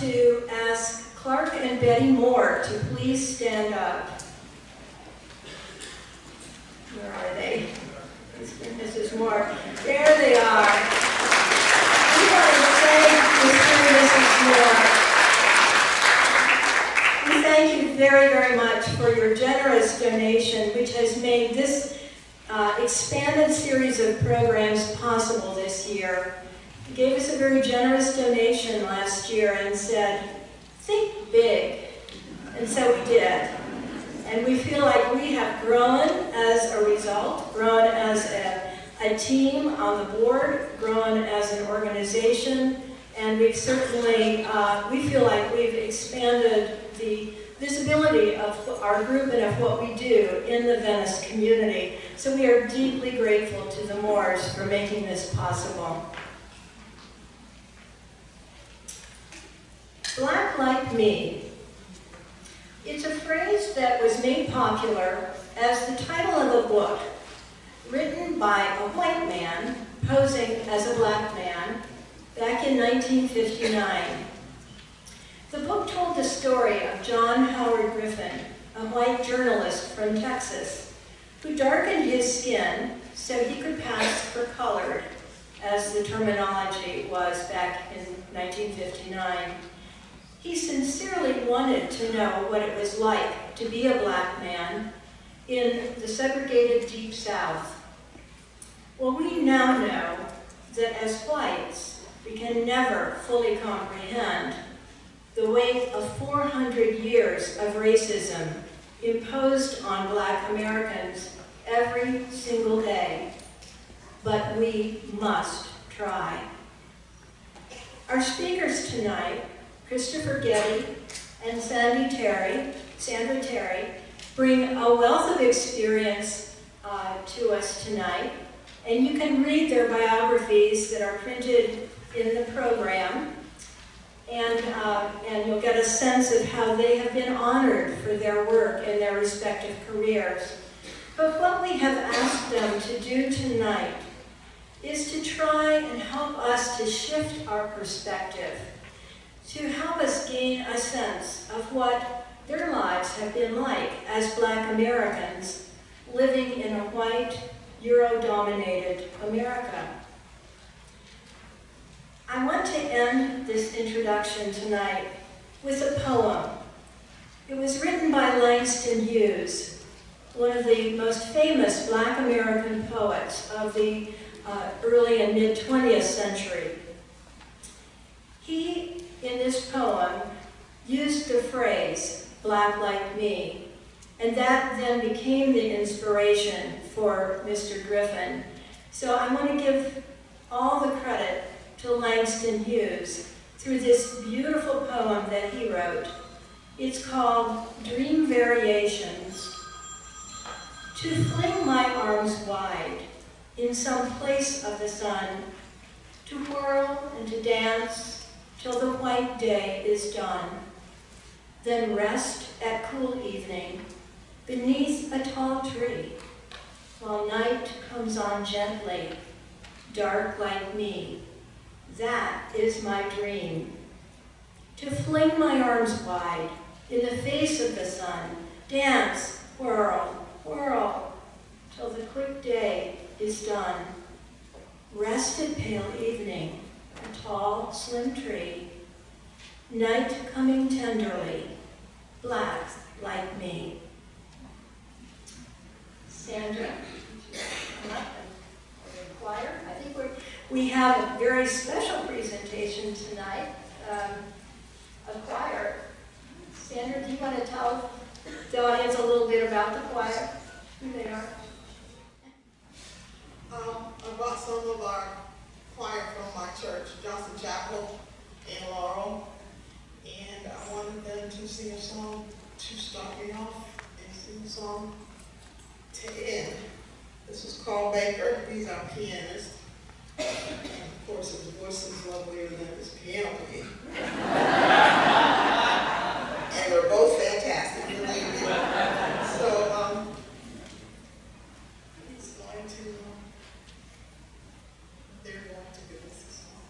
to ask Clark and Betty Moore to please stand up. Where are they? Mrs. Moore. There they are. We want to thank Mr. and Mrs. Moore. We thank you very, very much for your generous donation, which has made this expanded series of programs possible this year. You gave us a very generous donation last year and said, think big. And so we did. And we feel like we have grown as a result, grown as a team on the board, grown as an organization, and we've certainly, we feel like we've expanded the visibility of our group and of what we do in the Venice community. So we are deeply grateful to the Moores for making this possible. Black Like Me. It's a phrase that was made popular as the title of a book written by a white man posing as a black man back in 1959. The book told the story of John Howard Griffin, a white journalist from Texas, who darkened his skin so he could pass for colored, as the terminology was back in 1959. He sincerely wanted to know what it was like to be a black man in the segregated Deep South. Well, we now know that as whites, we can never fully comprehend the weight of 400 years of racism imposed on black Americans every single day. But we must try. Our speakers tonight, Kristofer Geddie and Sandra Terry, bring a wealth of experience to us tonight, and you can read their biographies that are printed in the program, and you'll get a sense of how they have been honored for their work in their respective careers. But what we have asked them to do tonight is to try and help us to shift our perspective, to help us gain a sense of what their lives have been like as black Americans living in a white, Euro-dominated America. I want to end this introduction tonight with a poem. It was written by Langston Hughes, one of the most famous black American poets of the early and mid-20th century. He, in this poem, used the phrase, black like me, and that then became the inspiration for Mr. Griffin. So I want to give all the credit to Langston Hughes through this beautiful poem that he wrote. It's called Dream Variations. To fling my arms wide in some place of the sun, to whirl and to dance till the white day is done, then rest at cool evening beneath a tall tree, while night comes on gently, dark like me. That is my dream. To fling my arms wide in the face of the sun, dance, whirl, whirl, till the quick day is done. Rest at pale evening, a tall, slim tree, night coming tenderly, black like me. Sandra, come up and choir. I think we have a very special presentation tonight, a choir. Sandra, do you want to tell the audience a little bit about the choir, who they are? I brought some of our choir from my church, Johnson Chapel in Laurel, and I wanted them to sing a song to start me off and sing a song to end. This is Carl Baker. He's our pianist. And of course, his voice is lovelier than his piano playing. And they're both fantastic, believe me. So, he's going to, they're going to give us a song.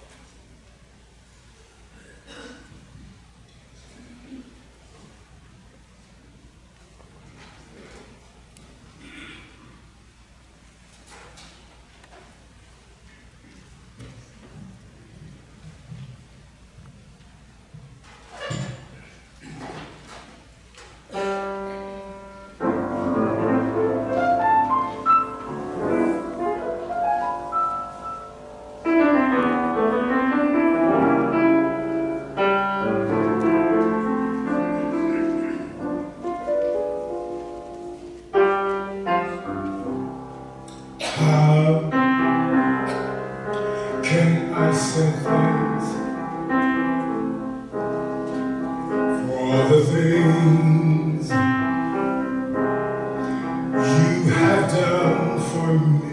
have done for me,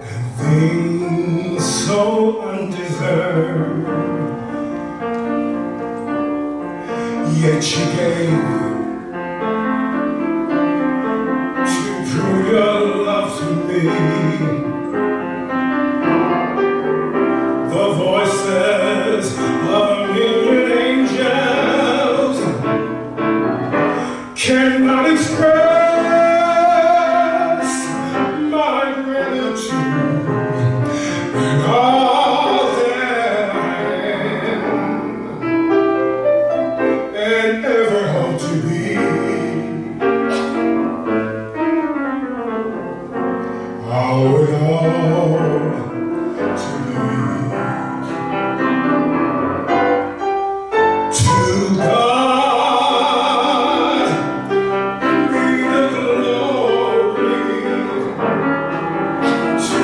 and things so undeserved, yet you gave to prove your love to me. The voices of a million angels cannot express my gratitude and all that I am and ever hope to be. I owe it all to thee. To God be the glory. To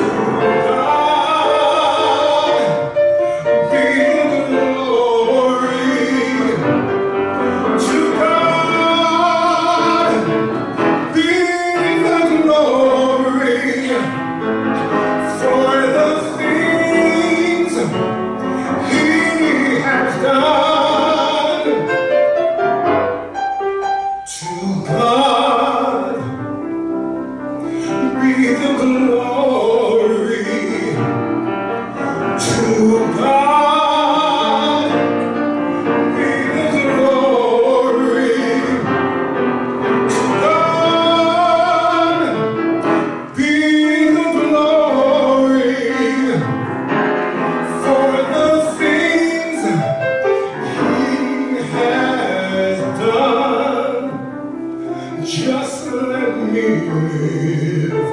God be the glory. To God be the glory for the things He has done. To God be the glory. To God be the glory. To God be the glory for the things He has done. Just let me live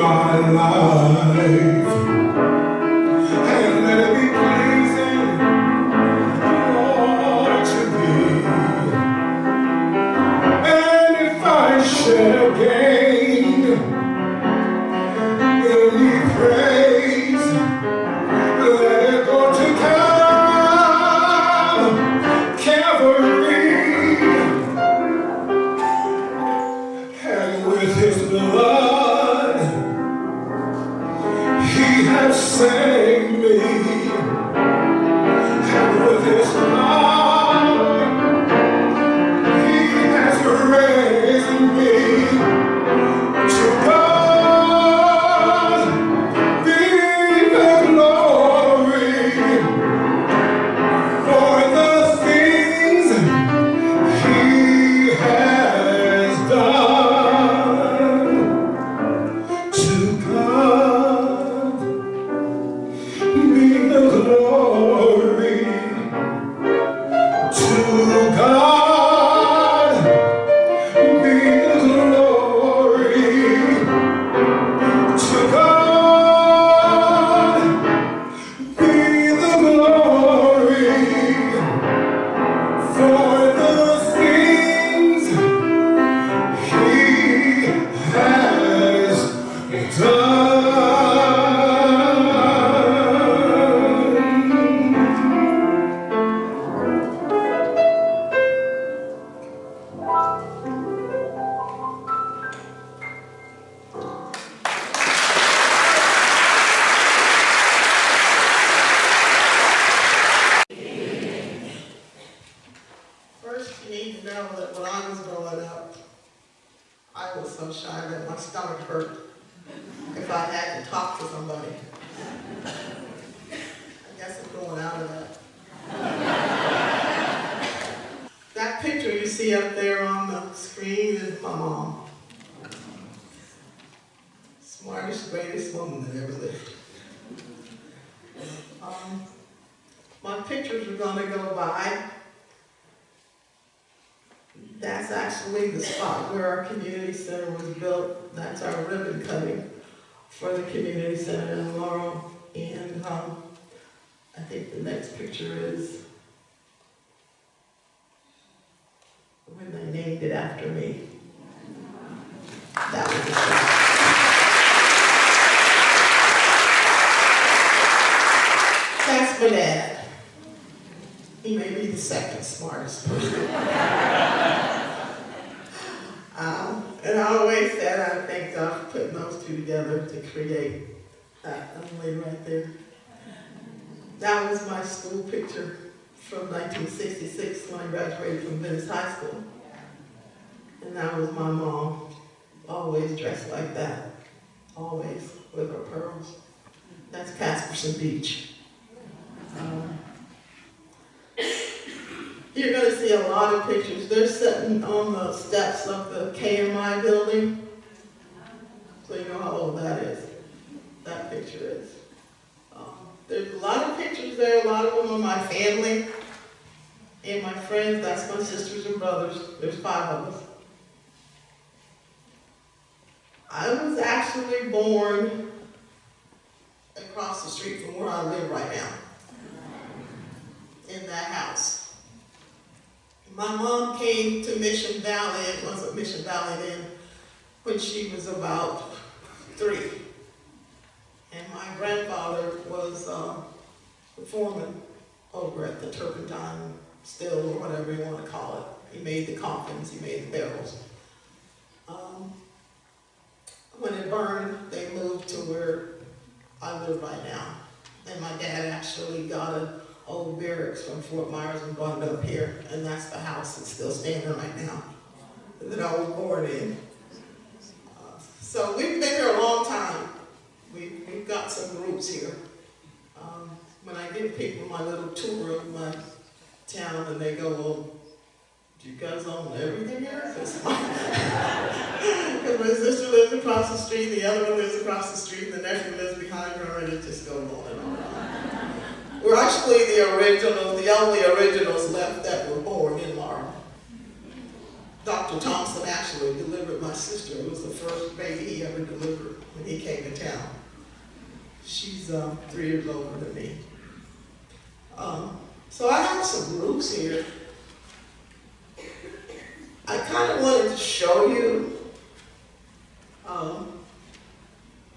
my life and let it be pleasing, Lord, to Thee. And if I shall gain any praise, let it go to Calvary. And with His blood, He has saved me. And with His power, He has raised me. To God be the glory for the things He has done. To God be the glory. To God be the glory. To God be the glory for the things He has done. First, you need to know that when I was growing up, I was so shy that my stomach hurt if I had to talk to somebody. I guess I'm going out of that. That picture you see up there on the screen is my mom. Smartest, greatest woman that ever lived. My pictures are going to go by. That's actually the spot where our community center was built. That's our ribbon cutting for the community center in Laurel. And I think the next picture is when they named it after me. That was the spot. That's my dad. He may be the second smartest person. And I always said I thank God for putting those two together to create that young lady right there. That was my school picture from 1966 when I graduated from Venice High School. And that was my mom, always dressed like that, always with her pearls. That's Casperson Beach. You're going to see a lot of pictures. They're sitting on the steps of the KMI building. So you know how old that is. That picture is. There's a lot of pictures there. A lot of them are my family and my friends. That's my sisters and brothers. There's 5 of us. I was actually born across the street from where I live right now, in that house. My mom came to Mission Valley, it wasn't Mission Valley then, when she was about 3. And my grandfather was the foreman over at the Turpentine Still, or whatever you want to call it. He made the coffins, he made the barrels. When it burned, they moved to where I live right now. And my dad actually got an old barracks from Fort Myers and brought it up here. And that's the house that's still standing right now that I was born in. So we've been here a long time. We've got some roots here. When I give people my little tour of my town and they go, well, do you guys own everything here? Because my sister lives across the street, the other one lives across the street, the nephew lives behind her, and it just goes on and on. We're actually the originals, the only originals left that were born in Laurel. Dr. Thompson actually delivered my sister. It was the first baby he ever delivered when he came to town. She's 3 years older than me. So I have some roots here. I kind of wanted to show you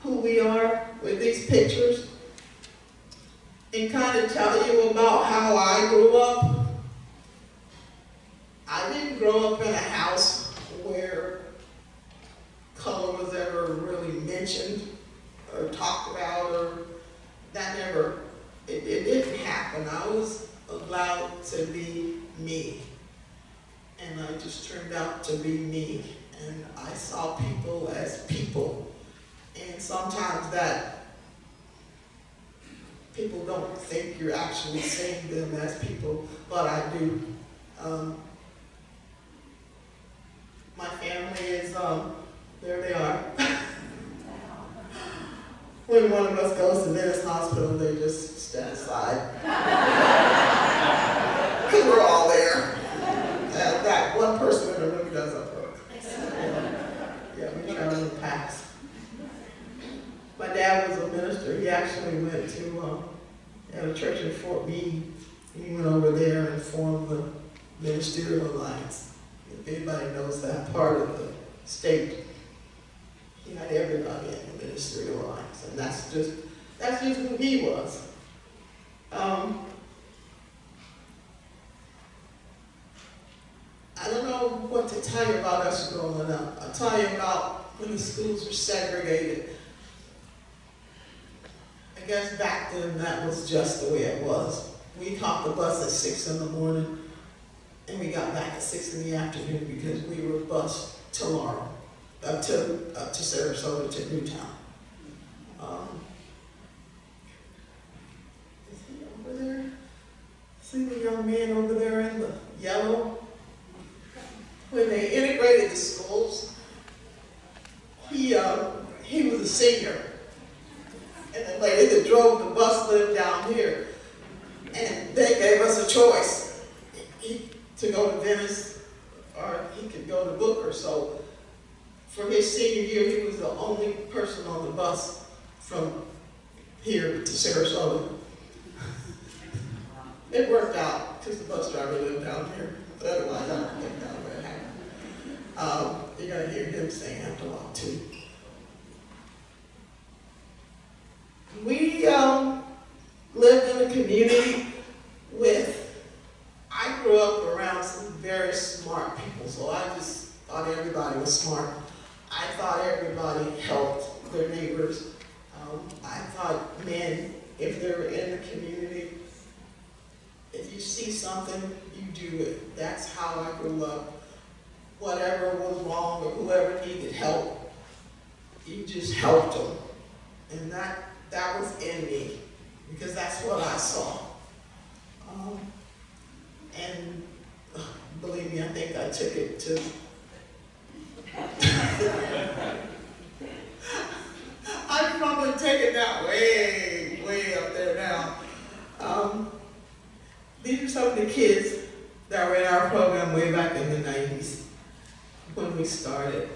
who we are with these pictures and kind of tell you about how I grew up. I didn't grow up in a house where color was ever really mentioned or talked about, or that never, it didn't happen. I was allowed to be me. And I just turned out to be me. And I saw people as people. And sometimes that people don't think you're actually seeing them as people, but I do. My family is, there they are. When one of us goes to Venice Hospital, they just stand aside. Because we're all there. That one person in the room doesn't work. Yeah, we travel in packs. My dad was a minister. He actually went to at a church in Fort Meade. He went over there and formed the Ministerial Alliance. If anybody knows that part of the state, he had everybody in the Ministerial Alliance, and that's just who he was. I don't know what to tell you about us growing up. I'll tell you about when the schools were segregated. I guess back then that was just the way it was. We caught the bus at 6 in the morning and we got back at 6 in the afternoon because we were bused to Laurel, up to Sarasota, to Newtown. Is he over there? See the young man over there in the yellow? When they integrated the schools, he was a senior. And the lady that drove the bus lived down here. And they gave us a choice to go to Venice or he could go to Booker. So for his senior year, he was the only person on the bus from here to Sarasota. It worked out because the bus driver lived down here. Otherwise, I don't think that would have happened. You're going to hear him sing after a while, too. We lived in a community with, I grew up around some very smart people, so I just thought everybody was smart. I thought everybody helped their neighbors. I thought men, if they were in the community, if you see something, you do it. That's how I grew up. Whatever was wrong or whoever needed help, you just helped them. And that was in me, because that's what I saw. And believe me, I think I took it to I probably taken that way, way up there now. These are some of the kids that were in our program way back in the 90s when we started.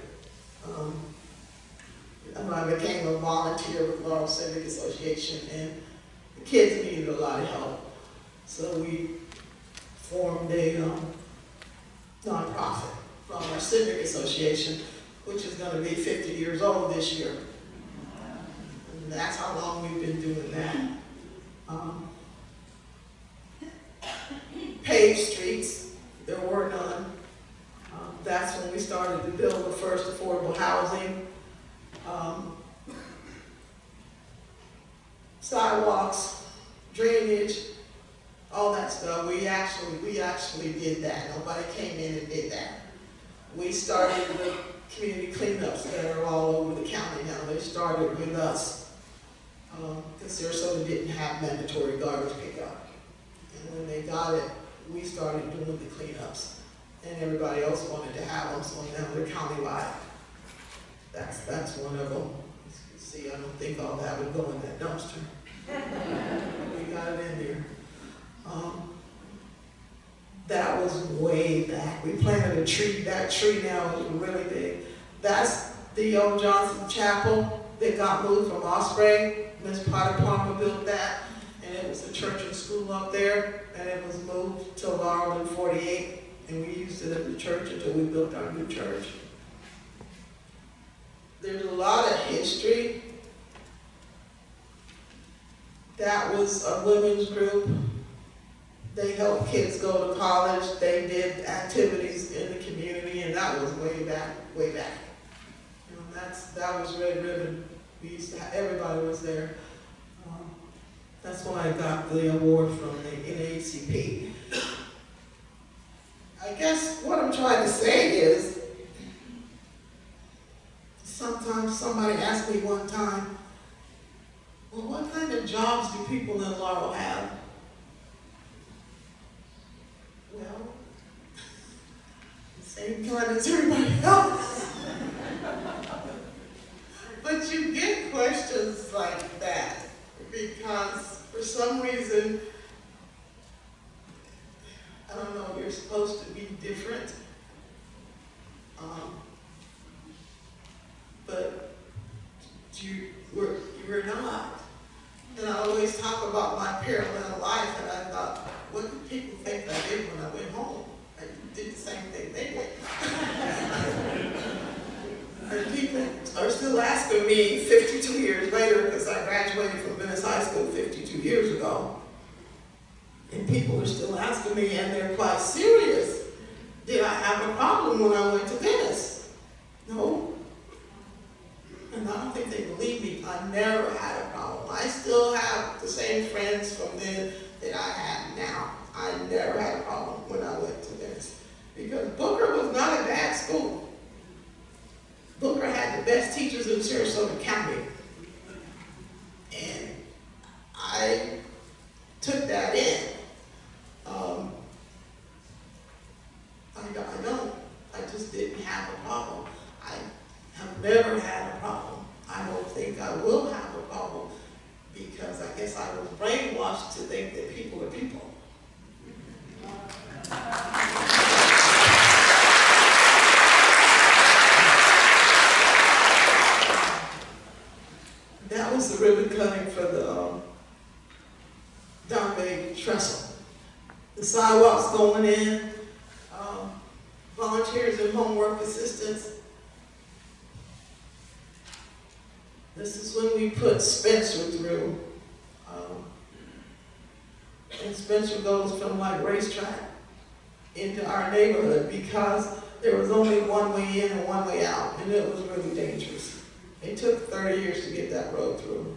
I became a volunteer with Laurel Civic Association, and the kids needed a lot of help. So we formed a nonprofit from our civic association, which is going to be 50 years old this year. And that's how long we've been doing that. Paved streets, there were none. That's when we started to build the first affordable housing. Sidewalks, drainage, all that stuff. We actually did that. Nobody came in and did that. We started the community cleanups that are all over the county now. They started with us because Sarasota didn't have mandatory garbage pickup. And when they got it, we started doing the cleanups. And everybody else wanted to have them, so now they're countywide. That's one of them. You see, I don't think all that would go in that dumpster. We got it in there. That was way back. We planted a tree. That tree now is really big. That's the old Johnson Chapel that got moved from Osprey. Miss Potter Palmer built that, and it was a church and school up there, and it was moved to Laurel in 48, and we used it as a church until we built our new church. There's a lot of history. That was a women's group. They helped kids go to college. They did activities in the community, and that was way back, way back. You know, that was Red Ribbon. We used to have, everybody was there. That's why I got the award from the NAACP. I guess what I'm trying to say is, sometimes somebody asked me one time, well, what kind of jobs do people in Laurel have? Well, the same kind as everybody else. But you get questions like that because for some reason, I don't know, you're supposed to be different. But you're not. And I always talk about my parallel life, and I thought, what did people think I did when I went home? I did the same thing they did. And people are still asking me 52 years later, because I graduated from Venice High School 52 years ago, and people are still asking me, and they're quite serious, did I have a problem when I went to Venice? No. And I don't think they believe me. I never had a problem. I still have the same friends from then that I have now. I never had a problem when I went to Venice. Because Booker was not a bad school. Booker had the best teachers in Sarasota County. And I took that in. I just didn't have a problem. I have never had a problem. I don't think I will have a problem because I guess I was brainwashed to think that people are people. That was the ribbon cutting for the Don Bay trestle. The sidewalks going in, volunteers and homework assistants. This is when we put Spencer through. And Spencer goes from like racetrack into our neighborhood because there was only one way in and one way out, and it was really dangerous. It took 30 years to get that road through,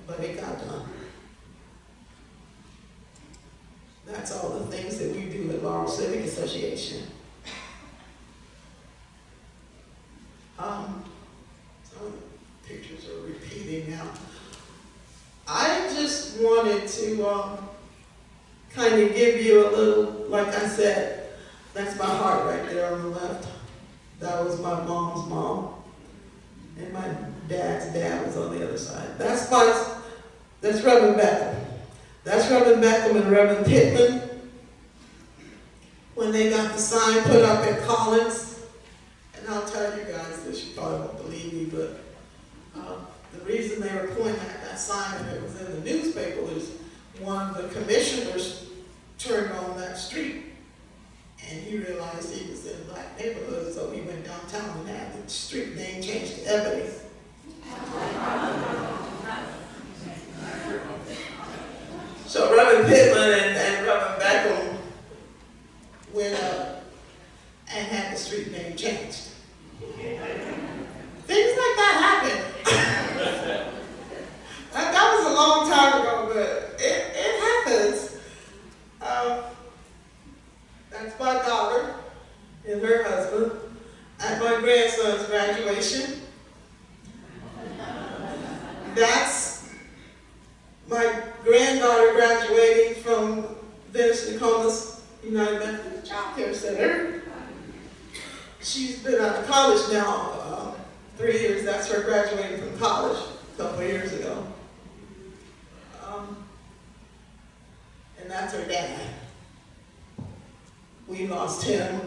but it got done. That's all the things that we do at Laurel Civic Association. Some of the pictures are repeating now. I just wanted to kind of give you a little, like I said, that's my heart right there on the left. That was my mom's mom. And my dad's dad was on the other side. That's Reverend Beckham. That's Reverend Beckham and Reverend Pittman. When they got the sign put up at Collins, and I'll tell you guys this, you probably won't believe me, but the reason they were pointing at that sign and it was in the newspaper was one of the commissioners turned on that street and he realized he was in a black neighborhood, so he went downtown and had the street name changed to Ebony. So Reverend Pittman and Reverend Beckham went up and had the street name changed. Things like that happen. That was a long time ago, but it happens. That's my daughter and her husband at my grandson's graduation. That's my granddaughter graduating from Venice United Methodist Child Care Center. She's been out of college now 3 years. That's her graduating from college a couple of years ago. And that's her dad. We lost him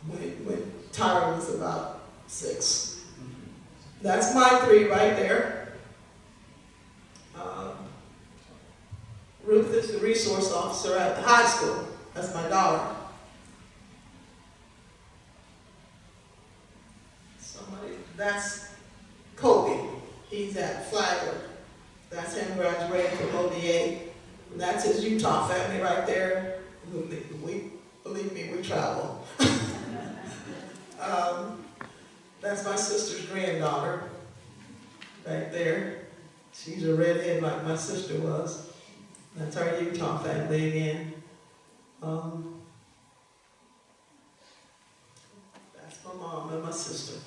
when Tyra was about 6. That's my 3 right there. Ruth is the resource officer at the high school. That's my daughter. That's Kobe. He's at Flagler. That's him graduating from ODA. That's his Utah family right there. Believe me, we travel. That's my sister's granddaughter right there. She's a redhead like my sister was. That's our Utah family again. That's my mom and my sister.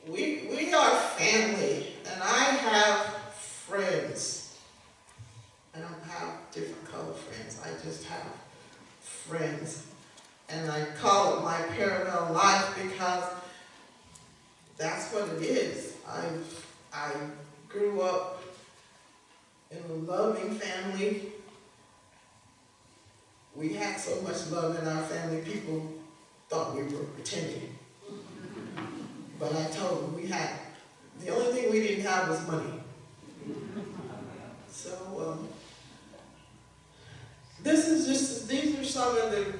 We are family, and I have friends. I don't have different color friends. I just have friends. And I call it my parallel life because that's what it is. I grew up in a loving family. We had so much love in our family, people thought we were pretending. But I told them the only thing we didn't have was money. So these are some of the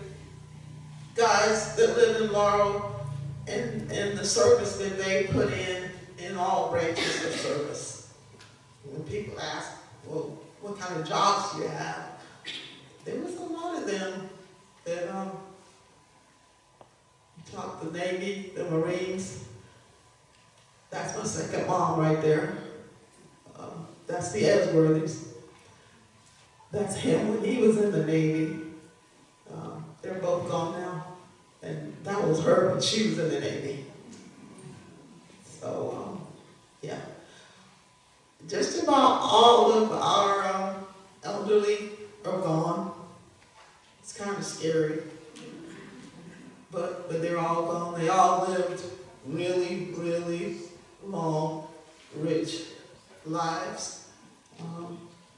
guys that live in Laurel and the service that they put in all branches of service. When people ask, well, what kind of jobs do you have? There was a lot of them that taught the Navy, the Marines. That's my second mom right there. That's the Edgeworthys. That's him when he was in the Navy. They're both gone now. And that was her when she was in the Navy. So, yeah. Just about all of our elderly are gone. It's kind of scary. But they're all gone. They all lived really, really long, rich lives.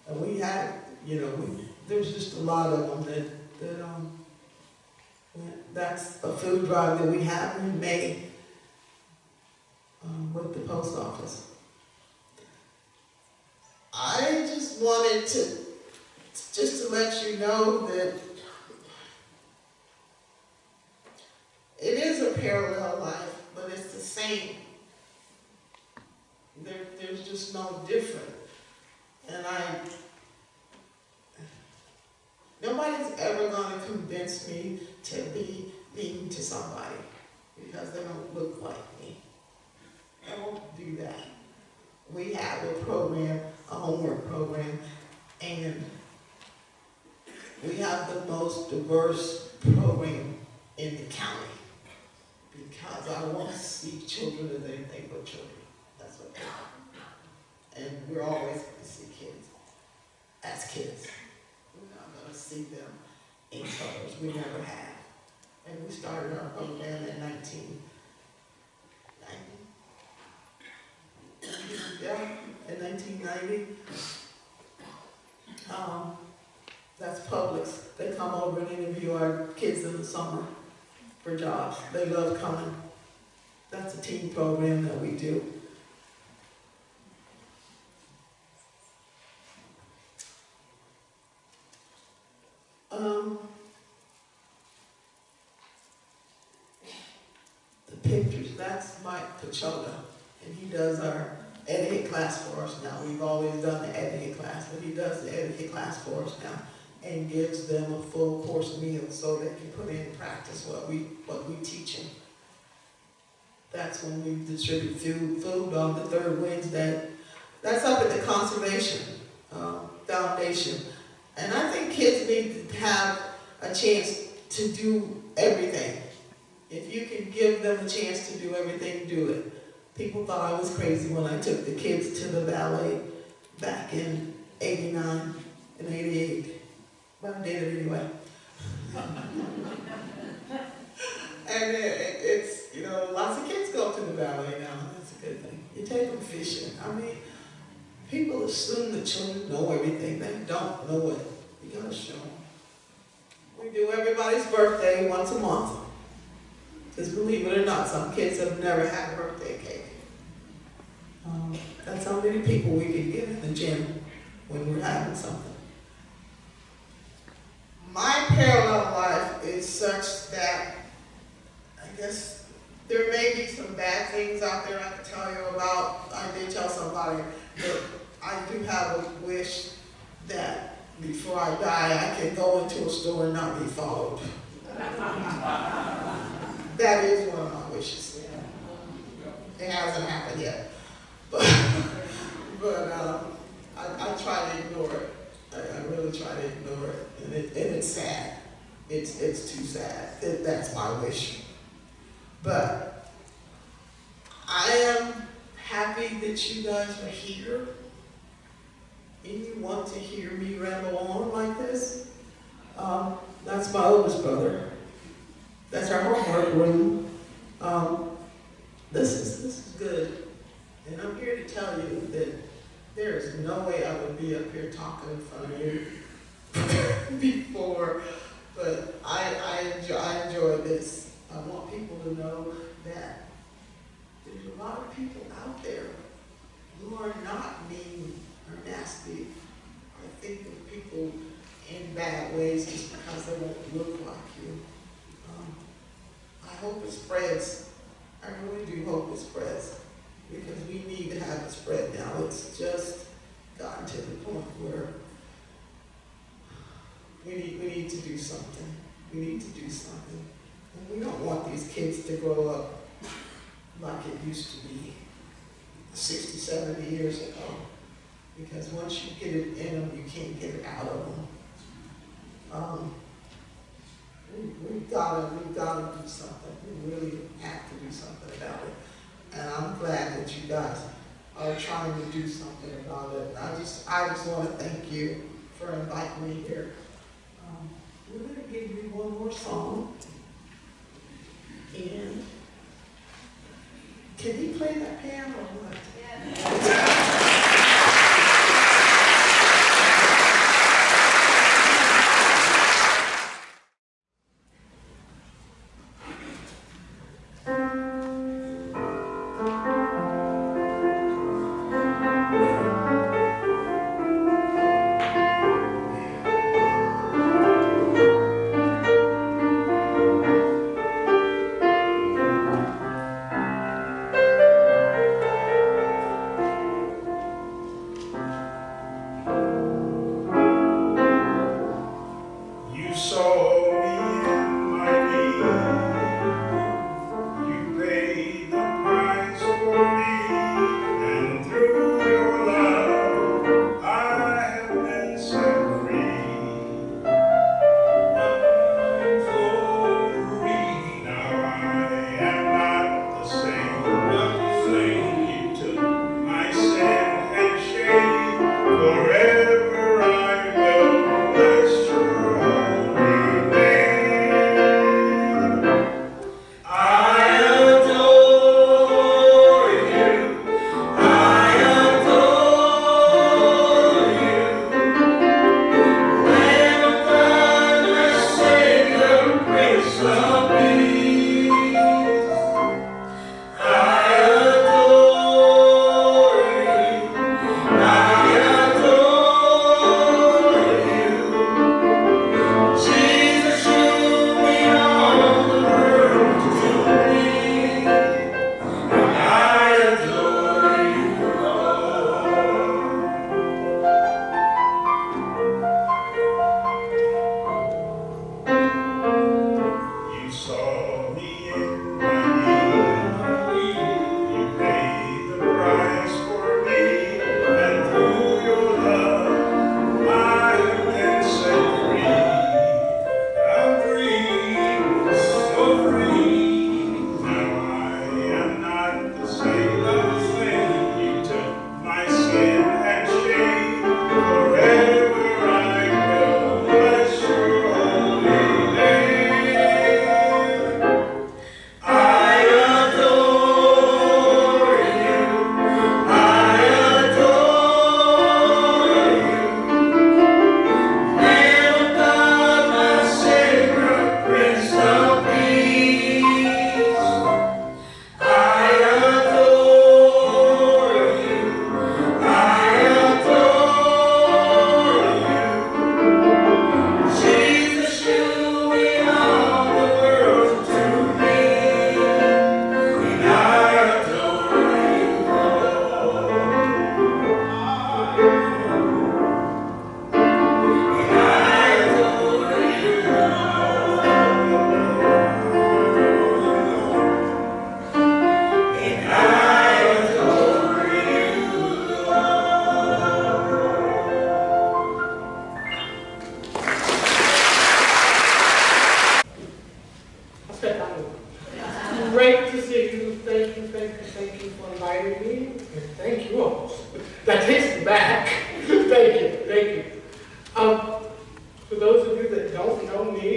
And we had, there's just a lot of them that's a food drive that we have in May with the post office. I just wanted to let you know that it is a parallel life, but it's the same. There's just no different. And Nobody's ever going to convince me to be mean to somebody because they don't look like me. I won't do that. We have a program, a homework program, and we have the most diverse program in the county because I want to see children as anything but children. That's what they are. And we're always going to see kids as kids. We're not going to see them in colors. We never have. And we started our program in 1990. Yeah, in 1990. That's Publix. They come over and interview our kids in the summer for jobs. They love coming. That's a teen program that we do. The pictures, that's Mike Pachoda, and he does our etiquette class for us now. We've always done the etiquette class, but he does the etiquette class for us now and gives them a full course meal so they can put into practice what we teach them. That's when we distribute food on the third Wednesday. That's up at the Conservation Foundation. And I think kids need to have a chance to do everything. If you can give them a chance to do everything, do it. People thought I was crazy when I took the kids to the ballet back in 89 and 88. But I did it anyway. And it's, you know, lots of kids go to the ballet now. That's a good thing. You take them fishing. I mean, people assume that children know everything. They don't know it. You gotta show them. We do everybody's birthday once a month. Because believe it or not, some kids have never had a birthday cake. That's how many people we can get in the gym when we're having something. My parallel life is such that I guess there may be some bad things out there I could tell you about. I did tell somebody, but I do have a wish that before I die, I can go into a store and not be followed. That is one of my wishes. It hasn't happened yet. But I try to ignore it. I really try to ignore it. And it's sad. It's too sad. That's my wish. But I am happy that you guys are here. And you want to hear me ramble on like this. That's my oldest brother. That's our homework room. This is good. And I'm here to tell you that there is no way I would be up here talking in front of you before, but I enjoy this. I want people to know that there's a lot of people out there who are not mean or nasty or think of people in bad ways just because they won't look like you. I hope it spreads. I really do hope it spreads because we need to have it spread now. It's just gotten to the point where we need to do something. We need to do something. And we don't want these kids to grow up like it used to be 60, 70 years ago. Because once you get it in them, you can't get it out of them. We've got to do something. We really have to do something about it. And I'm glad that you guys are trying to do something about it. I just want to thank you for inviting me here. We're going to give you one more song. And can he play that piano or what? Yeah.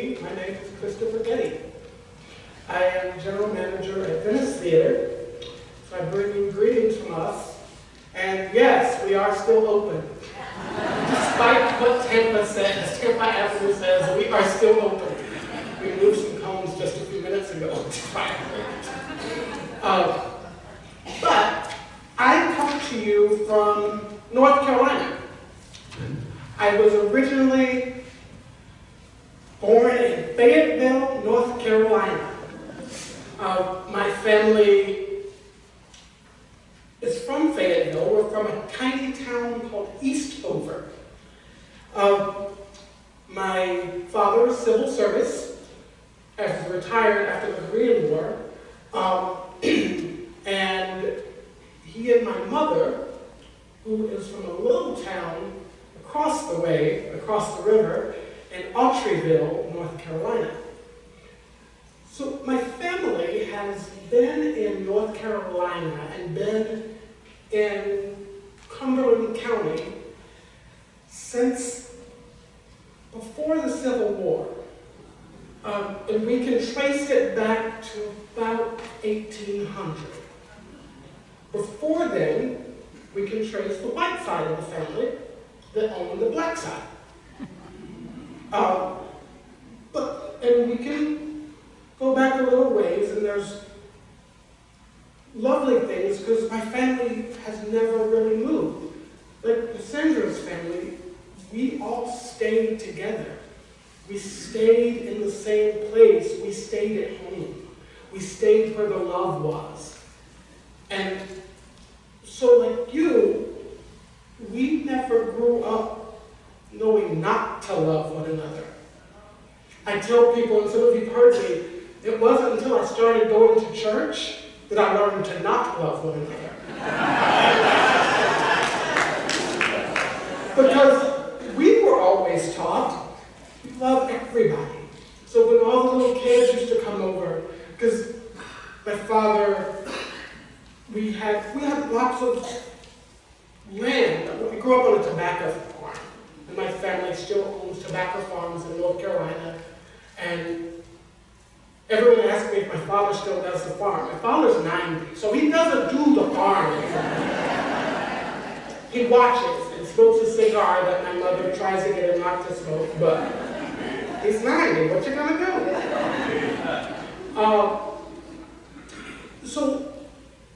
me, my name is Kristofer Geddie. I am General Manager at Venice Theater, so I bring you greetings from us. And yes, we are still open. Despite what Tampa says, Tampa Avenue says, we are still open. We moved some cones just a few minutes ago. But I come to you from North Carolina. I was originally born in Fayetteville, North Carolina. My family is from Fayetteville. We're from a tiny town called Eastover. My father was civil service, as retired after the Korean War, and he and my mother, who is from a little town across the way, across the river, in Autryville, North Carolina. So my family has been in North Carolina and been in Cumberland County since before the Civil War. And we can trace it back to about 1800. Before then, we can trace the white side of the family that owned the black side. And we can go back a little ways, and there's lovely things, because my family has never really moved. Like Sandra's family, we all stayed together. We stayed in the same place. We stayed at home. We stayed where the love was. And so like you, we never grew up knowing not to love one another. I tell people, and some of you have heard me, it wasn't until I started going to church that I learned to not love one another. Because we were always taught, love everybody. So when all the little kids used to come over, because my father, we had lots of land. We grew up on a tobacco farm, and my family still owns tobacco farms in North Carolina. And everyone asks me if my father still does the farm. My father's 90, so he doesn't do the farm anymore. He watches and smokes a cigar that my mother tries to get him not to smoke, but he's 90, what you gonna do?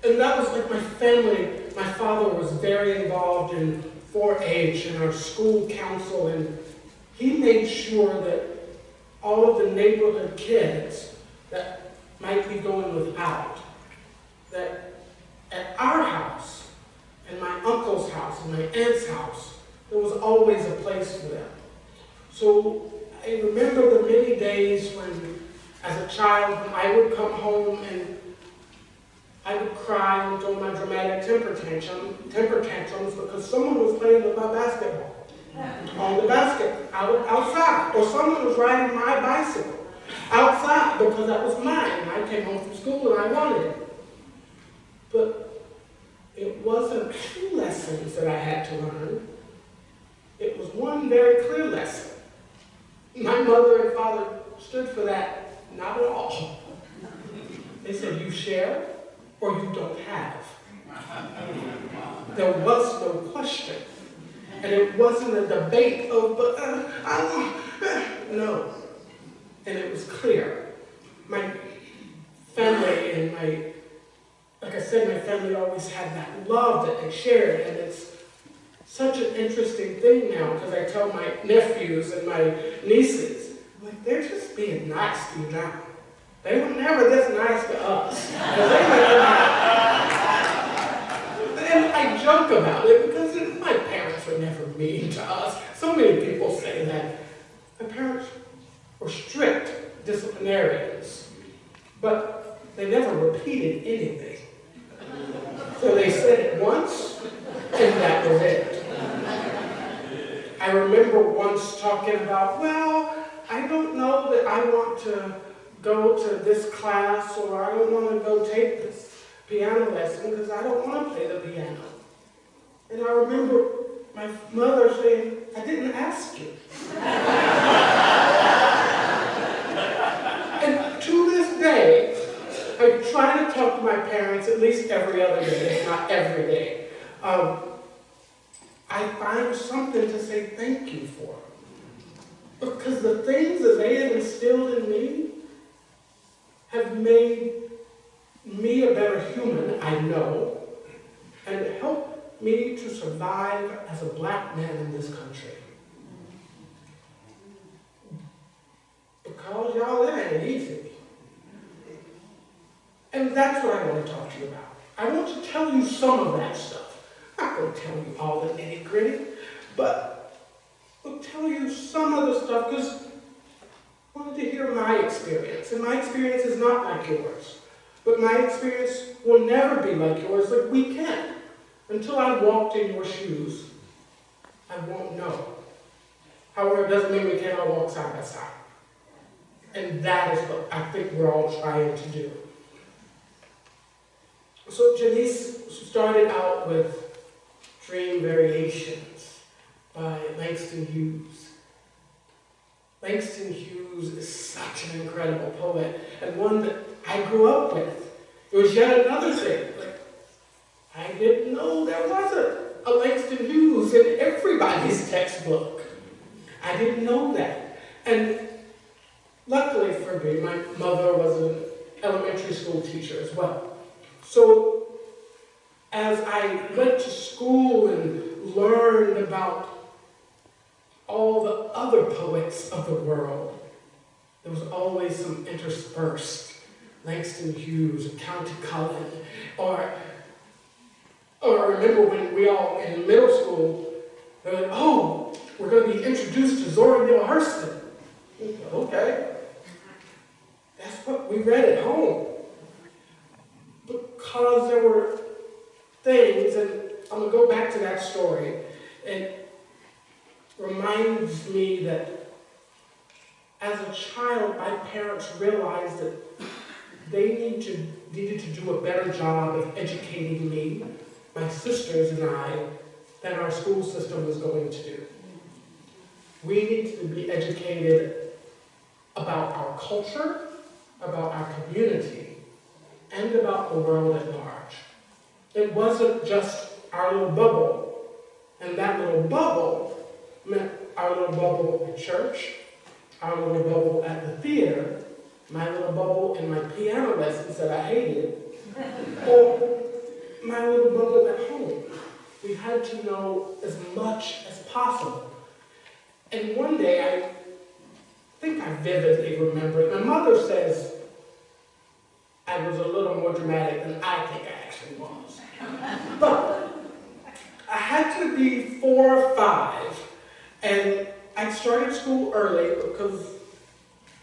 And that was like my family. My father was very involved in 4-H and our school council, and he made sure that all of the neighborhood kids that might be going without, that at our house, and my uncle's house, and my aunt's house, there was always a place for them. So I remember the many days when, as a child, when I would come home and I would cry and throw my dramatic temper tantrums because someone was playing with my basketball on the basket outside, or someone was riding my bicycle outside because that was mine. I came home from school and I wanted it. But it wasn't 2 lessons that I had to learn. It was one very clear lesson. My mother and father stood for that, not at all. They said, you share or you don't have. There was no question. And it wasn't a debate of, no. And it was clear. My family and like I said, my family always had that love that they shared, and it's such an interesting thing now, because I tell my nephews and my nieces, like, they're just being nice to you now. They were never this nice to us. And I joke about it because my parents were never mean to us. So many people say that. My parents were strict disciplinarians, but they never repeated anything. So they said it once, and that was it. I remember once talking about, well, I don't know that I want to go to this class, or I don't want to go take this piano lesson because I don't want to play the piano. And I remember my mother saying, I didn't ask you. least every other day, if not every day, I find something to say thank you for. Because the things that they have instilled in me have made me a better human, I know, and helped me to survive as a black man in this country. Because y'all, it ain't easy. And that's what I want to talk to you about. I want to tell you some of that stuff. I'm not going to tell you all the nitty-gritty, but I'll tell you some of the stuff because I wanted to hear my experience. And my experience is not like yours. But my experience will never be like yours. Like we can't. Until I walked in your shoes, I won't know. However, it doesn't mean we can't all walk side by side. And that is what I think we're all trying to do. So Janice started out with Dream Variations by Langston Hughes. Langston Hughes is such an incredible poet, and one that I grew up with. It was yet another thing. Like, I didn't know there wasn't a Langston Hughes in everybody's textbook. I didn't know that. And luckily for me, my mother was an elementary school teacher as well. So as I went to school and learned about all the other poets of the world, there was always some interspersed Langston Hughes, County Cullen, or I remember when we all in middle school, they were like, oh, we're going to be introduced to Zora Neale Hurston. Okay. That's what we read at home. Because there were things, and I'm going to go back to that story, it reminds me that as a child, my parents realized that they needed to do a better job of educating me, my sisters and I, than our school system was going to do. We need to be educated about our culture, about our community, and about the world at large. It wasn't just our little bubble, and that little bubble meant our little bubble at church, our little bubble at the theater, my little bubble in my piano lessons that I hated, or my little bubble at home. We had to know as much as possible. And one day, I think I vividly remember it. My mother says I was a little more dramatic than I think I actually was. But I had to be 4 or 5, and I started school early because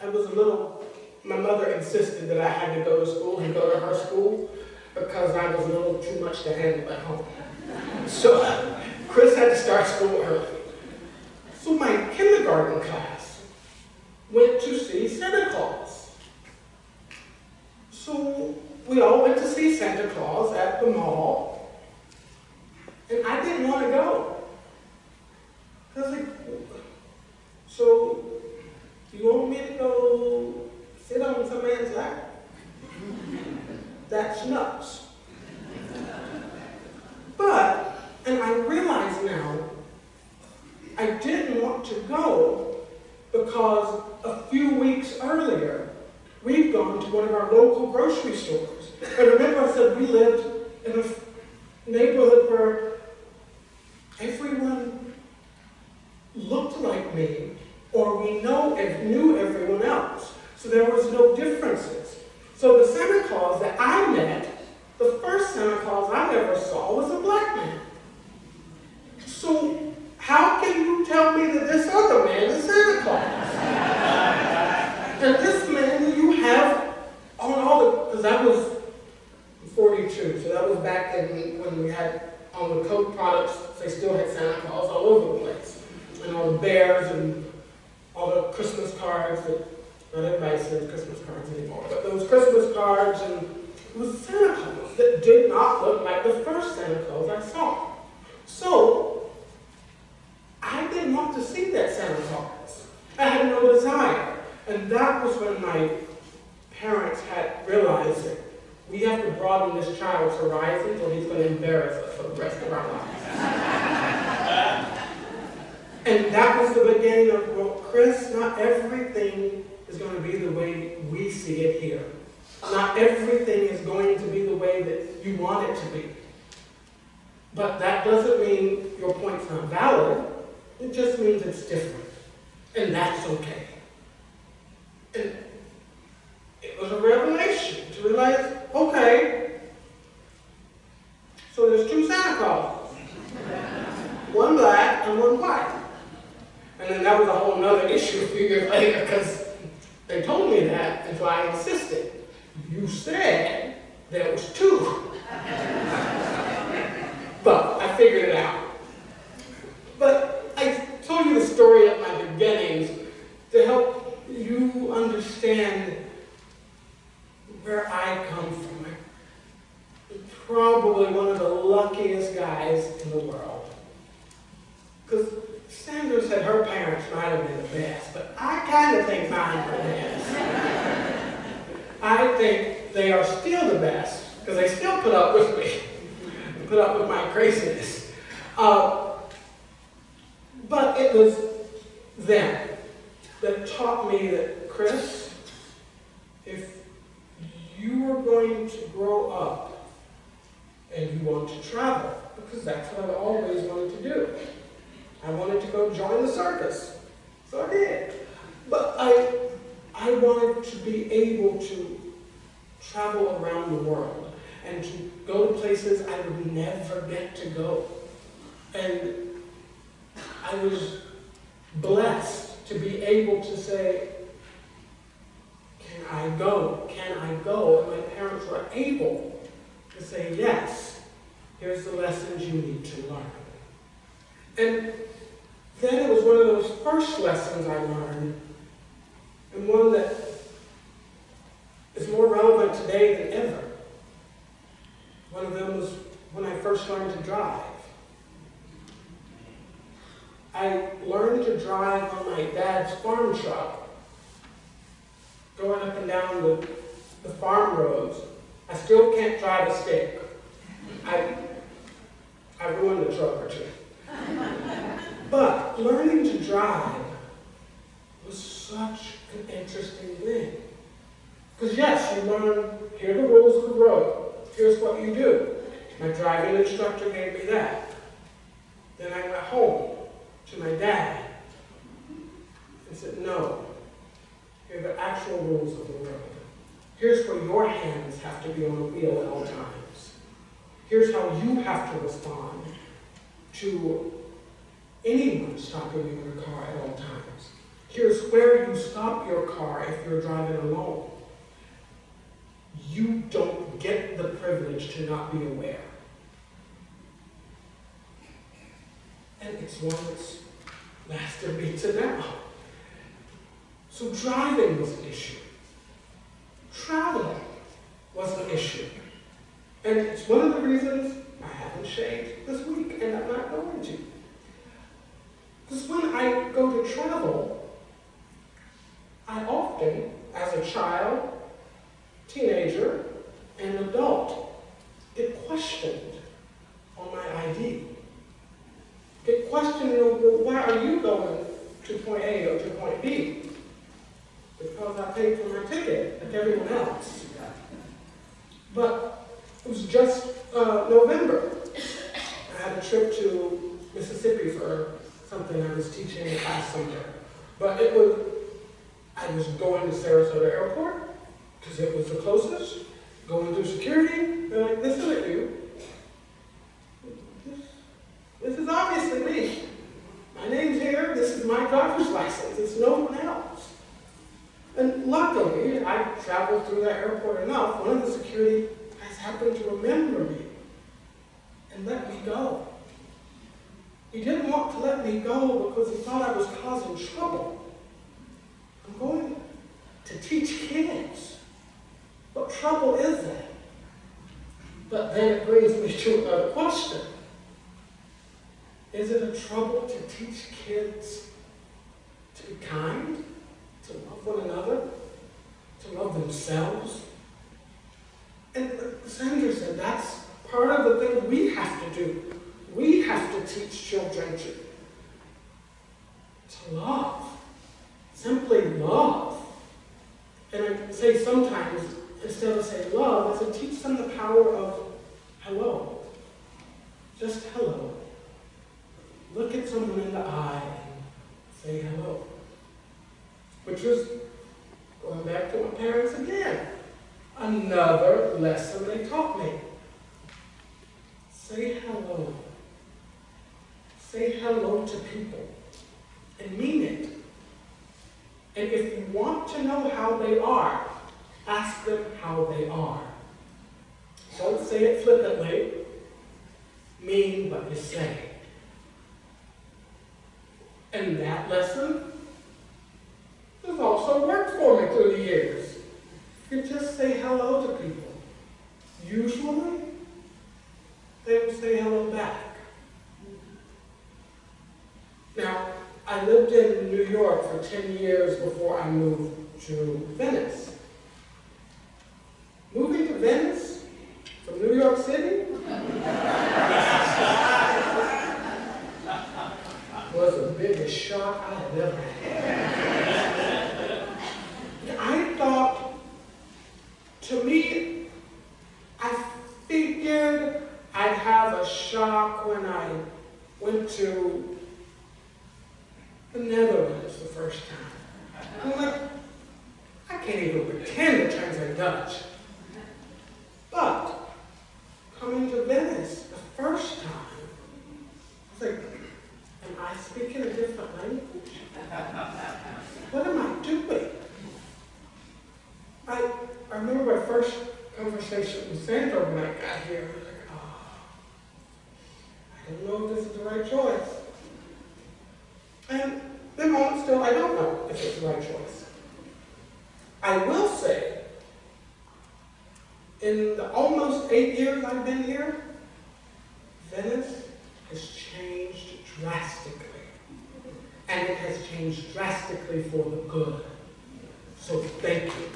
I was a little, my mother insisted that I had to go to school and go to her school because I was a little too much to handle at home. So Chris had to start school early. So my kindergarten class went to see Santa Claus. So we all went to see Santa Claus at the mall, and I didn't want to go. I was like, so you want me to go sit on some man's lap? That's nuts. But, and I realize now, I didn't want to go because a few weeks earlier, we'd gone to one of our local grocery stores. And remember I said we lived in a neighborhood where everyone looked like me, or we knew everyone else. So there was no differences. So the Santa Claus that I met, the first Santa Claus I ever saw was a black man. So how can you tell me that this other man is Santa Claus? And this man you have on all the, because that was 42, so that was back then when we had on the Coke products, they still had Santa Claus all over the place. And all the bears and all the Christmas cards that, not everybody sends Christmas cards anymore, but those Christmas cards, and it was Santa Claus that did not look like the first Santa Claus I saw. So, I didn't want to see that Santa Claus. I had no desire. And that was when my parents had realized that we have to broaden this child's horizons or he's going to embarrass us for the rest of our lives. And that was the beginning of, well, Chris, not everything is going to be the way we see it here. Not everything is going to be the way that you want it to be. But that doesn't mean your point's not valid. It just means it's different. And that's okay. And it was a revelation to realize, okay, so there's two Santa Clauses. One black and one white. And then that was a whole other issue a few years later because they told me that, and so I insisted. You said there was two. But I figured it out. But I told you the story of my beginnings to help you understand where I come from. I'm probably one of the luckiest guys in the world. Because Sandra said her parents might have been the best, but I kind of think mine were the best. I think they are still the best, because they still put up with me, put up with my craziness. But it was them that taught me that, Chris, if you are going to grow up and you want to travel, because that's what I've always wanted to do. I wanted to go join the circus, so I did. But I wanted to be able to travel around the world and to go to places I would never get to go. And I was blessed to be able to say, can I go? Can I go? And my parents were able to say, yes, here's the lessons you need to learn. And then it was one of those first lessons I learned, and one that is more relevant today than ever. One of them was when I first learned to drive. I learned to drive on my dad's farm truck, going up and down the farm roads. I still can't drive a stick. I ruined a truck or two. But learning to drive was such an interesting thing. Because yes, you learn, here are the rules of the road. Here's what you do. My driving instructor gave me that. Then I went home to my dad and said, no, here are the actual rules of the road. Here's where your hands have to be on the wheel at all times. Here's how you have to respond to anyone stopping you in a car at all times. Here's where you stop your car if you're driving alone. You don't get the privilege to not be aware. And it's one that's lasted me to now. So driving was an issue. Traveling was an issue. And it's one of the reasons I haven't shaved this week, and I'm not going to. Because when I go to travel, I often, as a child, teenager, and adult, get questioned on my ID. Get questioned, well, why are you going to point A or to point B? Because I paid for my ticket like everyone else. But it was just November. I had a trip to Mississippi for something I was teaching in class somewhere. But I was going to Sarasota Airport because it was the closest, going through security. They're like, this isn't you. This is obviously me. My name's here. This is my driver's license. It's no one else. And luckily, I traveled through that airport enough. One of the security guys happened to remember me and let me go. He didn't want to let me go because he thought I was causing trouble. I'm going to teach kids. What trouble is that? But then it brings me to another question. Is it a trouble to teach kids to be kind, to love one another, to love themselves? And say sometimes, instead of saying love, I say teach them the power of hello. Just hello. Look at someone in the eye and say hello. Which was, going back to my parents again, another lesson they taught me. Say hello. Say hello to people and mean it. And if you want to know how they are, ask them how they are. Don't say it flippantly. Mean what you say. And that lesson has also worked for me through the years. You just say hello to people. Usually, they will say hello back. Now, I lived in New York for 10 years before I moved to Venice. Moving to Venice from New York City was the biggest shock I had ever had. I thought, to me, I figured I'd have a shock when I went to the Netherlands the first time. I'm like, I can't even pretend to translate Dutch. But coming to Venice the first time, I was like, am I speaking a different language? What am I doing? I remember my first conversation with Sandra when I got here. I was like, I don't know if this is the right choice. And the moment still, I don't know if it's the right choice. I will say, in the almost 8 years I've been here, Venice has changed drastically. And it has changed drastically for the good. So thank you.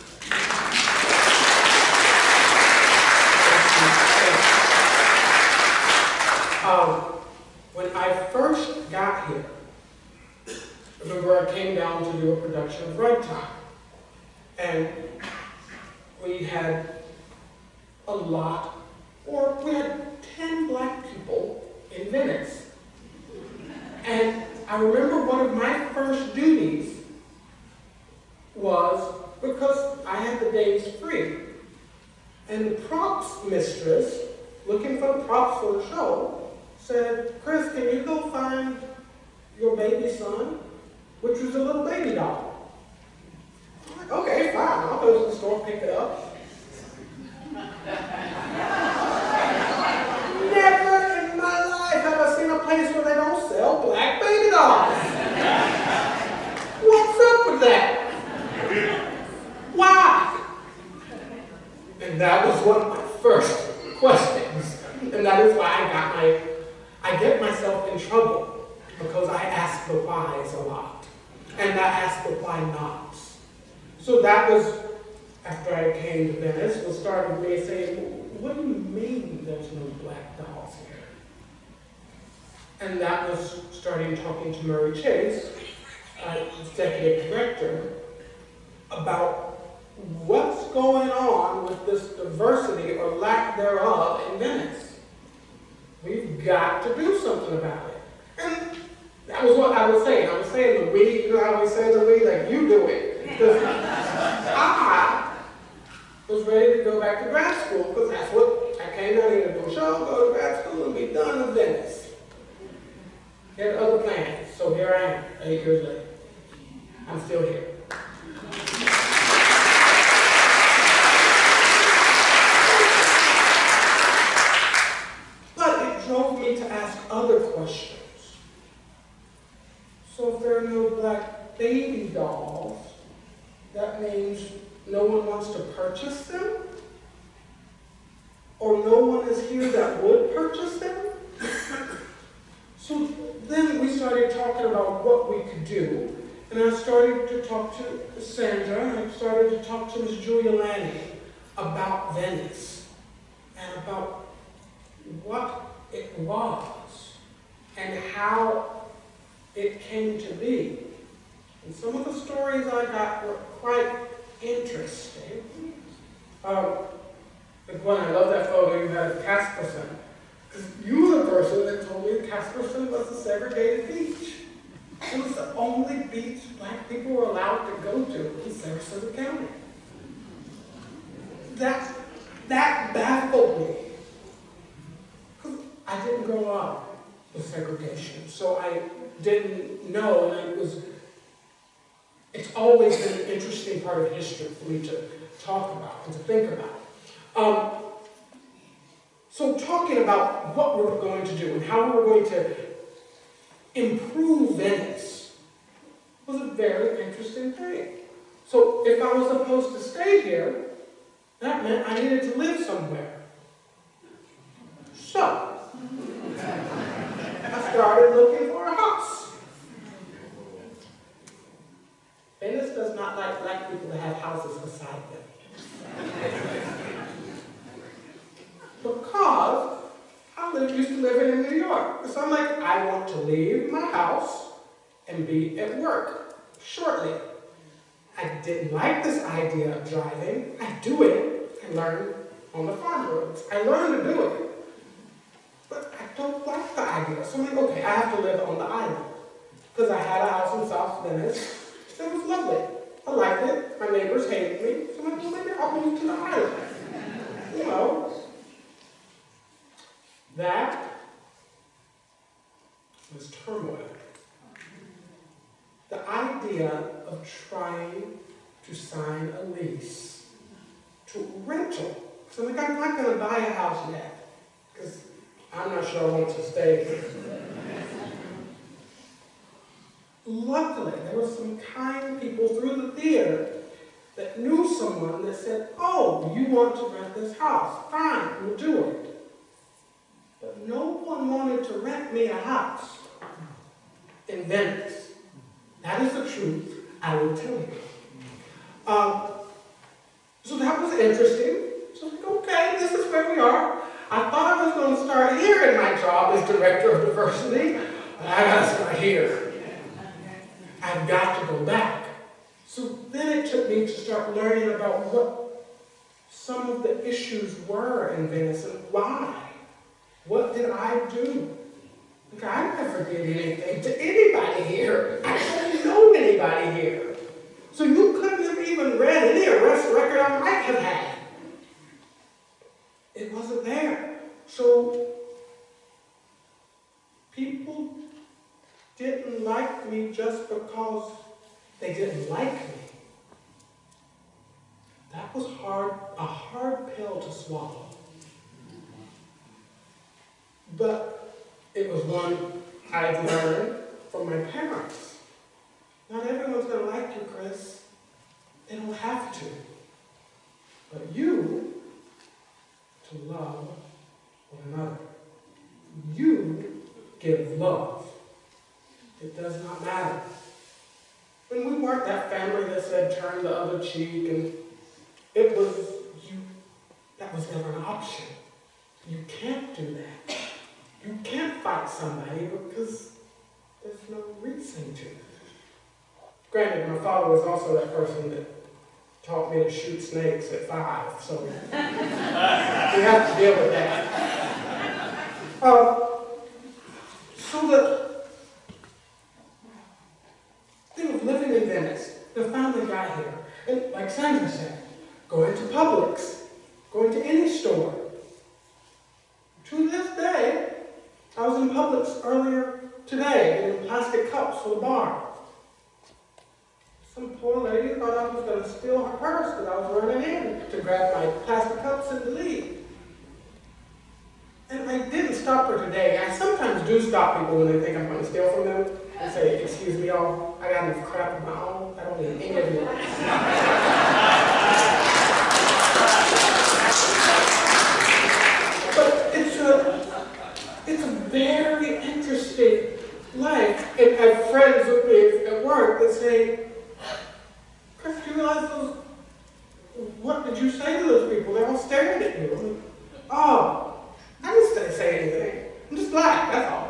When I first got here, remember I came down to do a production of Ragtime. And we had we had 10 black people in Venice. And I remember one of my first duties was, because I had the days free, and the props mistress, looking for the props for the show, said, Chris, can you go find your baby son? Which was a little baby doll. I'm like, okay, fine, I'll go to the store, pick it up. Never in my life have I seen a place where they don't sell black baby dolls. What's up with that? Why? And that was one of my first questions. And that is why I get myself in trouble, because I ask the whys a lot. And I ask the why nots. So that was, after I came to Venice, was starting me saying, what do you mean there's no black dolls here? And that was starting talking to Murray Chase, executive director, about what's going on with this diversity or lack thereof in Venice. We've got to do something about it. And that was what I was saying. I was saying the we, you know how we say the we? Like, you do it. Because I was ready to go back to grad school, because that's what I came down here to do a show, go to grad school, and be done with Venice. Had other plans, so here I am, 8 years later. I'm still here. But it drove me to ask other questions. So if there are no black baby dolls, that means no one wants to purchase them? Or no one is here that would purchase them? So then we started talking about what we could do. And I started to talk to Sandra, and I started to talk to Ms. Julia Lanning about Venice and about what it was and how it came to be. And some of the stories I got were quite interesting. Gwen, I love that photo you had of Casperson. Because you were the person that told me Casperson was a segregated beach. It was the only beach black people were allowed to go to in Sarasota County. That baffled me. Because I didn't grow up with segregation, so I didn't know, and it's always been an interesting part of history for me to talk about and to think about. So talking about what we were going to do and how we were going to improve Venice was a very interesting thing. So if I was supposed to stay here, that meant I needed to live somewhere. So I started looking for a house. Venice does not like black people to have houses beside them. Because I used to live in New York. So I'm like, I want to leave my house and be at work shortly. I didn't like this idea of driving. I do it. I learned on the farm roads. I learned to do it. But I don't like the idea. So I'm like, okay, I have to live on the island. Because I had a house in South Venice. It was lovely. I liked it. My neighbors hated me. So I'm like, well, maybe I'll move to the island. You know. That was turmoil. The idea of trying to sign a lease to rental. So I'm like, I'm not going to buy a house yet, because I'm not sure I want to stay here. Luckily, there were some kind people through the theater that knew someone that said, oh, you want to rent this house? Fine, we'll do it. But no one wanted to rent me a house in Venice. That is the truth, I will tell you. So that was interesting. So like, okay, this is where we are. I thought I was going to start here in my job as director of diversity, but I got to start here. I've got to go back. So then it took me to start learning about what some of the issues were in Venice and why. What did I do? Like, I never did anything to anybody here. I don't know anybody here. So you couldn't have even read any arrest record I might have had. It wasn't there. So people didn't like me just because they didn't like me. That was a hard pill to swallow. But it was one I learned from my parents. Not everyone's going to like you, Chris. They don't have to. But you, to love one another. You give love. It does not matter. When we weren't that family that said turn the other cheek, and it was you, that was never an option. You can't do that. You can't fight somebody because there's no reason to. Granted, my father was also that person that taught me to shoot snakes at 5, so we have to deal with that. So the thing of living in Venice, the family got here, and like Sandra said, going to Publix, going to any store. To this day, I was in Publix earlier today, getting plastic cups for the bar. Some poor lady thought I was going to steal her purse because I was running in to grab my plastic cups and to leave. And I didn't stop her today. I sometimes do stop people when they think I'm going to steal from them and say, excuse me, y'all, I got enough crap of my own. I don't need any of yours. But it's a very interesting life. And I have friends with me at work that say, Chris, do you realize what did you say to those people? They're all staring at you. I'm like, oh, I didn't say anything. I'm just black, that's all.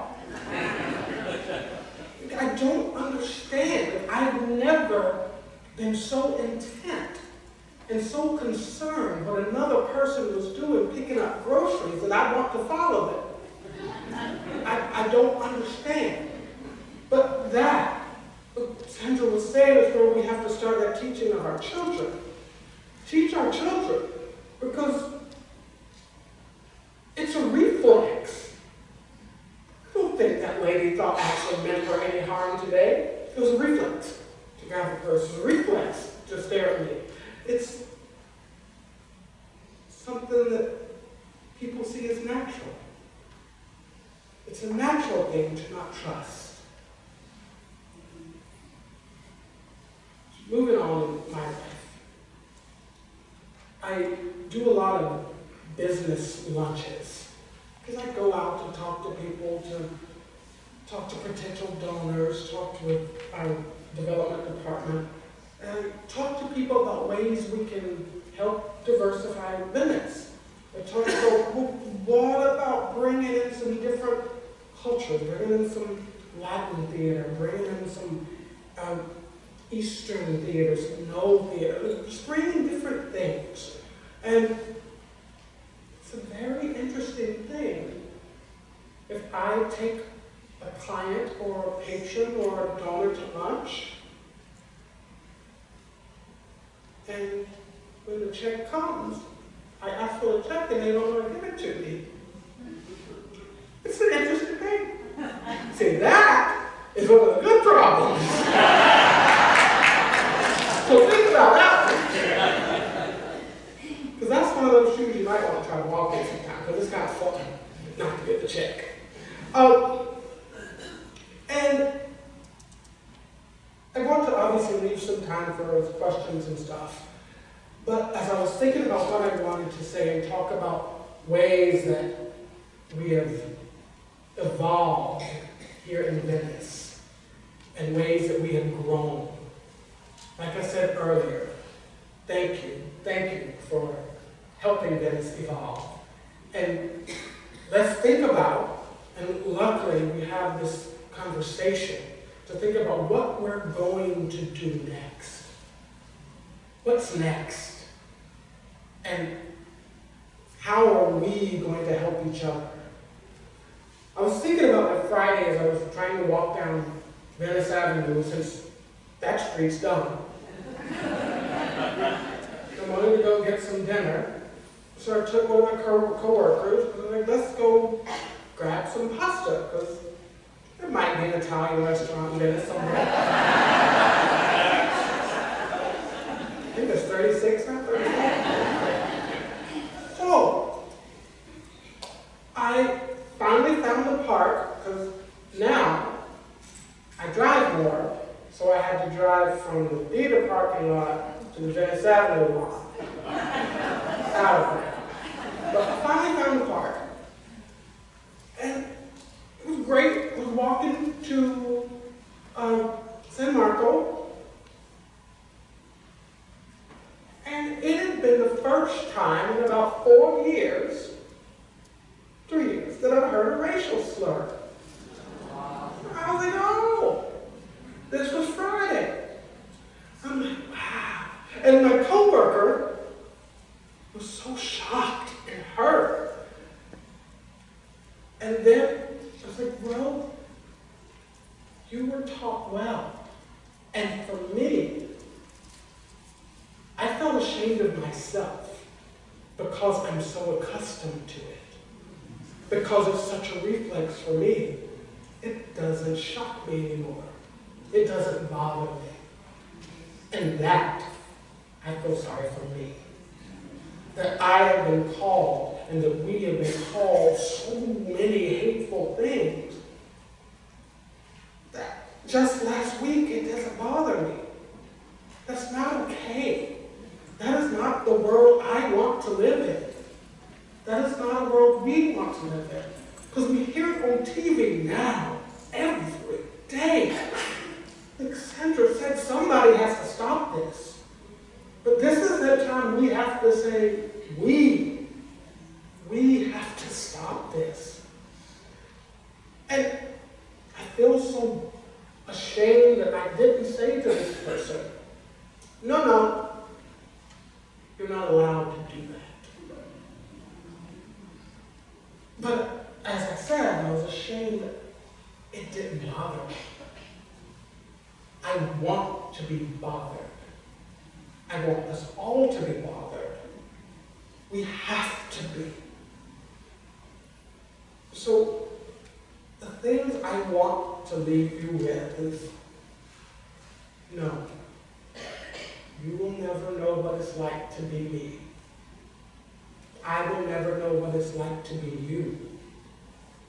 I don't understand. I've never been so intent and so concerned what another person was doing picking up groceries that I want to follow them. I don't understand. But that, what Sandra was saying, is where we have to start that teaching of our children. Teach our children, because it's a reflex. I don't think that lady thought actually meant her any harm today. It was a reflex to grab a purse. It was a reflex to stare at me. It's something that people see as natural. It's a natural thing to not trust. Moving on in my life, I do a lot of business lunches because I go out to talk to people, to talk to potential donors, talk to our development department, and talk to people about ways we can help diversify Venice. I talk about, well, what about bringing in some different cultures, bringing in some Latin theater, bringing in some Eastern theater, some No theater, just bringing different things. And it's a very interesting thing. If I take a client or a patron or a donor to lunch, and when the check comes, I ask for the check and they don't want to give it to me. It's an interesting thing. See, that is one of the good problems. So think about that one. Because that's one of those shoes you might want to try to walk in sometime, because it's kind of fun not to get the check. And I want to obviously leave some time for questions and stuff. But as I was thinking about what I wanted to say and talk about ways that we have evolved here in Venice and ways that we have grown. Like I said earlier, thank you for helping Venice evolve. And let's think about, and luckily we have this conversation to think about what we're going to do next. What's next? And how are we going to help each other? I was thinking about it Friday as I was trying to walk down Venice Avenue, since that street's done. I wanted to go get some dinner, so I took one of my co-workers, and I was like, let's go grab some pasta, because there might be an Italian restaurant in Venice somewhere. I think there's 36 now, 37. So, I finally found the park, because now I drive more, so I had to drive from the theater parking lot to the Venice Avenue lot. Out of there. But I finally found the park. And it was great. I was walking to San Marco. And it had been the first time in about 3 years, that I've heard a racial slur. I was like, oh, this was Friday. I'm like, wow. And my coworker was so shocked and hurt. And then I was like, well, you were taught well. And for me, I felt ashamed of myself because I'm so accustomed to it. Because it's such a reflex for me. It doesn't shock me anymore. It doesn't bother me. And that, I feel sorry for me. That I have been called, and that we have been called so many hateful things, that just last week it doesn't bother me. That's not okay. That is not the world I want to live in. That is not a world we want to live in. Because we hear it on TV now, every day. Like Sandra said, somebody has to stop this. But this is the time we have to say, we have to stop this. And I feel so ashamed that I didn't say to this person, no, not allowed to do that. But as I said, I was ashamed that it didn't bother me. I want to be bothered. I want us all to be bothered. We have to be. So, the things I want to leave you with is, no, you will never know what it's like to be me. I will never know what it's like to be you.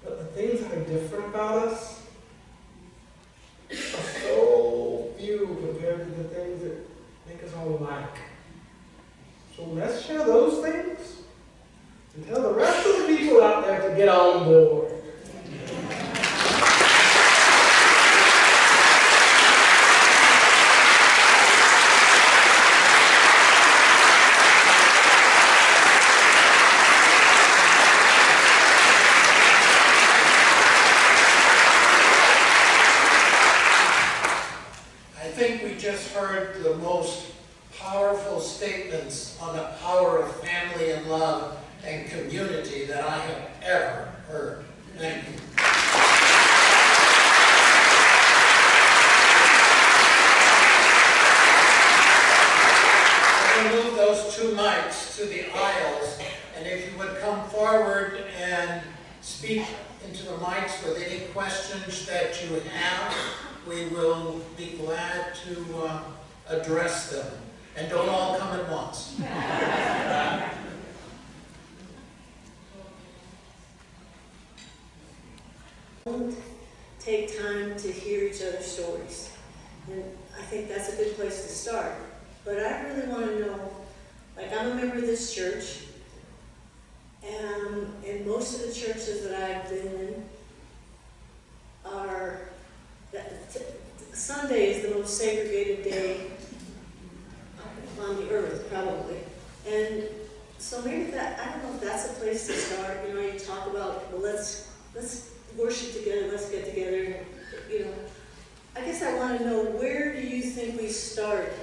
But the things that are different about us are so few compared to the things that make us all alike. So let's share those things and tell the rest of the people out there to get on board. Just heard the most powerful statements on the power of family and love and community that I have ever heard. Thank you. I'm going to move those two mics to the aisles, and if you would come forward and speak into the mics with any questions that you have, we will be glad to address them. And don't all come at once. Take time to hear each other's stories. And I think that's a good place to start. But I really want to know, like, I'm a member of this church, and in most of the churches that I've been in are Sunday is the most segregated day on the earth, probably. And so maybe that, I don't know if that's a place to start. You know, you talk about, well, let's worship together, let's get together. And, you know, I guess I want to know, where do you think we start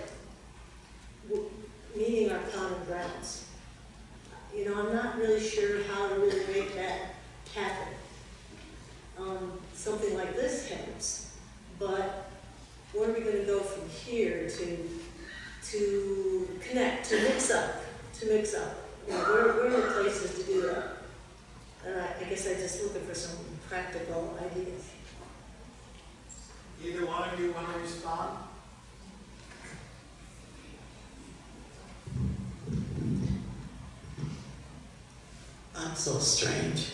meeting our common grounds? You know, I'm not really sure how to really make that happen. Something like this helps. But where are we going to go from here to connect, to mix up? You know, where are the places to do that? I guess I'm just looking for some practical ideas. Either one of you want to respond? I'm so strange.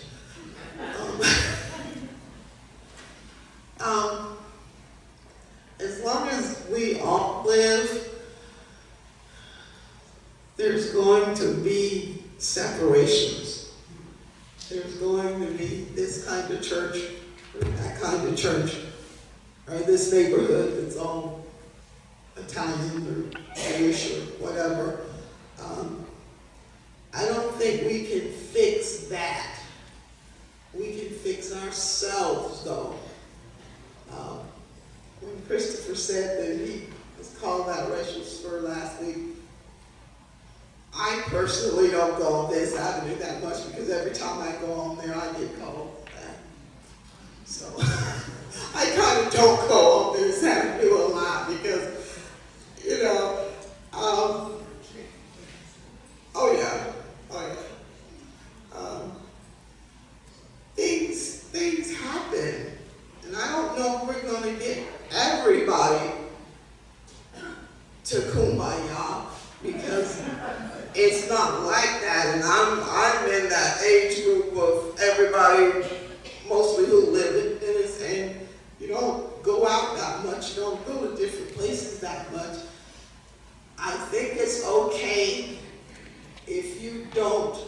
As long as we all live, there's going to be separations. There's going to be this kind of church, or that kind of church, or this neighborhood that's all Italian or Jewish or whatever. I don't think we can fix that. We can fix ourselves, though. When Kristofer said that he was called out racial slur last week, I personally don't go on this avenue that much because every time I go on there, I get called that. So I kind of don't go on this avenue a lot because, you know, oh yeah. Things happen, and I don't know if we're going to get everybody to kumbaya because it's not like that. And I'm in that age group of everybody, mostly who live in Venice, and you don't go out that much. You don't go to different places that much. I think it's okay if you don't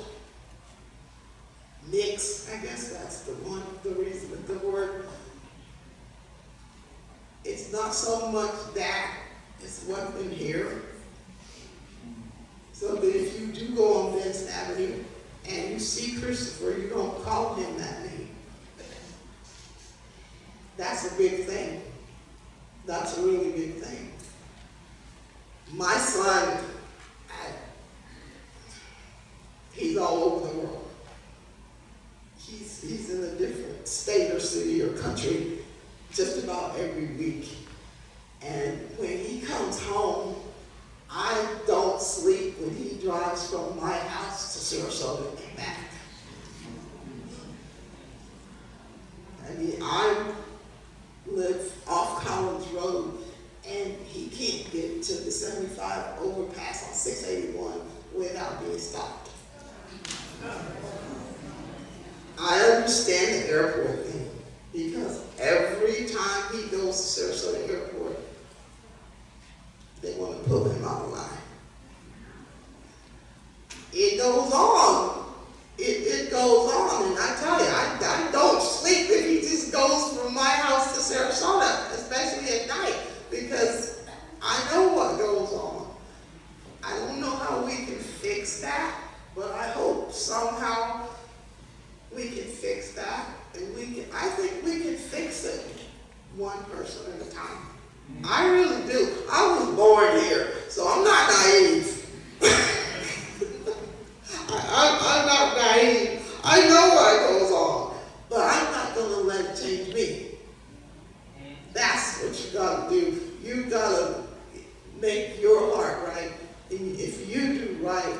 mix. I guess that's the reason with the word. It's not so much that, it's what's in here. So that if you do go on Venice Avenue and you see Kristofer, you don't call him that name. That's a big thing. That's a really big thing. My son, country just about every week. And when he comes home, I don't sleep when he drives from my house to Sarasota and back. I mean, I live off Collins Road, and he can't get to the 75 overpass on 681 without being stopped. I understand the airport thing, because every time he goes to Sarasota Airport, they want to pull him out of line. It goes on. It goes on, and I tell you, I don't sleep if he just goes from my house to Sarasota, especially at night, because I know what goes on. I don't know how we can fix that, but I hope somehow we can fix that, and I think we can fix it one person at a time. I really do. I was born here, so I'm not naive. I'm not naive. I know what goes on, but I'm not going to let it change me. That's what you got to do. You got to make your heart right. And if you do right,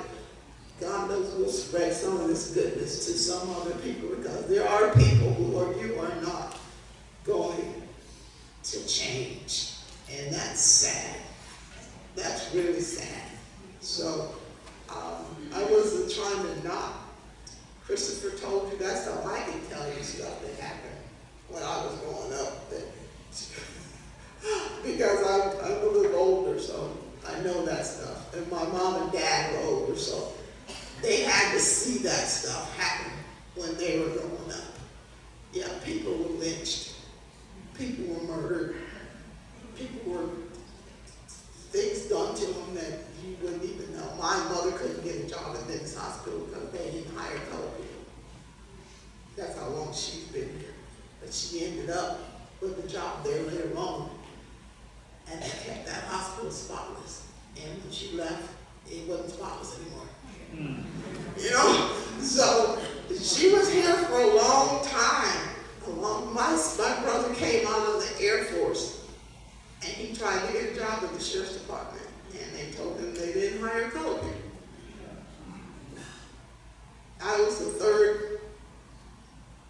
God knows we'll spread some of this goodness to some other people, because there are people you are not going to change. And that's sad. That's really sad. So, I wasn't trying to knock. Kristofer told you that's how I can tell you stuff that happened when I was growing up. Because I'm a little older, so I know that stuff. And my mom and dad were older, so they had to see that stuff happen when they were growing up. Yeah, people were lynched. People were murdered. People were things done to them that you wouldn't even know. My mother couldn't get a job at Venice Hospital because they didn't hire colored people. That's how long she's been here. But she ended up with a job there later on. And they kept that hospital spotless. And when she left, it wasn't spotless anymore. You know? So she was here for a long time. My brother came out of the Air Force, and he tried to get a job at the Sheriff's Department, and they told him they didn't hire colored people. I was the third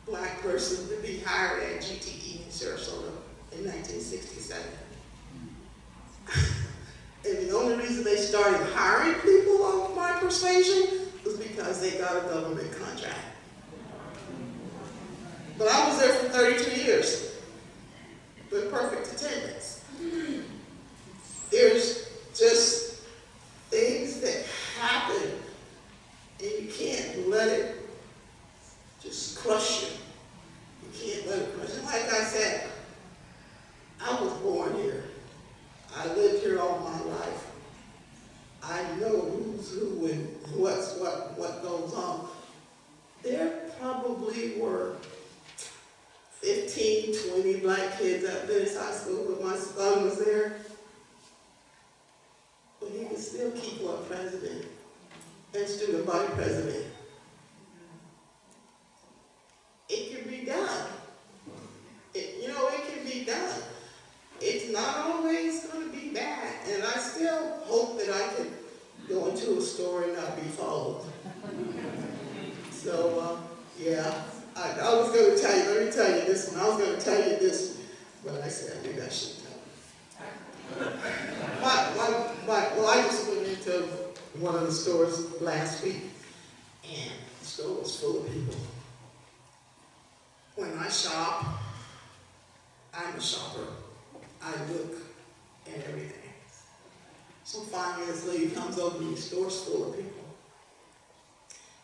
black person to be hired at GTE in Sarasota in 1967. And the only reason they started hiring people on my persuasion was because they got a government contract. But I was there for 32 years with perfect attendance. There's just things that happen, and you can't let it just crush you. You can't let it crush you. Like I said, I was born here. I lived here all my life. I know who's who and what's what goes on. There probably were 15, 20 black kids at Venice High School when my son was there. But he could still keep up president and student body president. It can be done. It can be done. It's not always going to be bad. And I still hope that I can go into a store and not be followed. So, yeah. I was going to tell you, let me tell you this one. I was going to tell you this one, but I said maybe I shouldn't tell you. Well, I just went into one of the stores last week, and the store was full of people. When I shop, I'm a shopper. I look at everything. So finally this lady comes over and the store's full of people.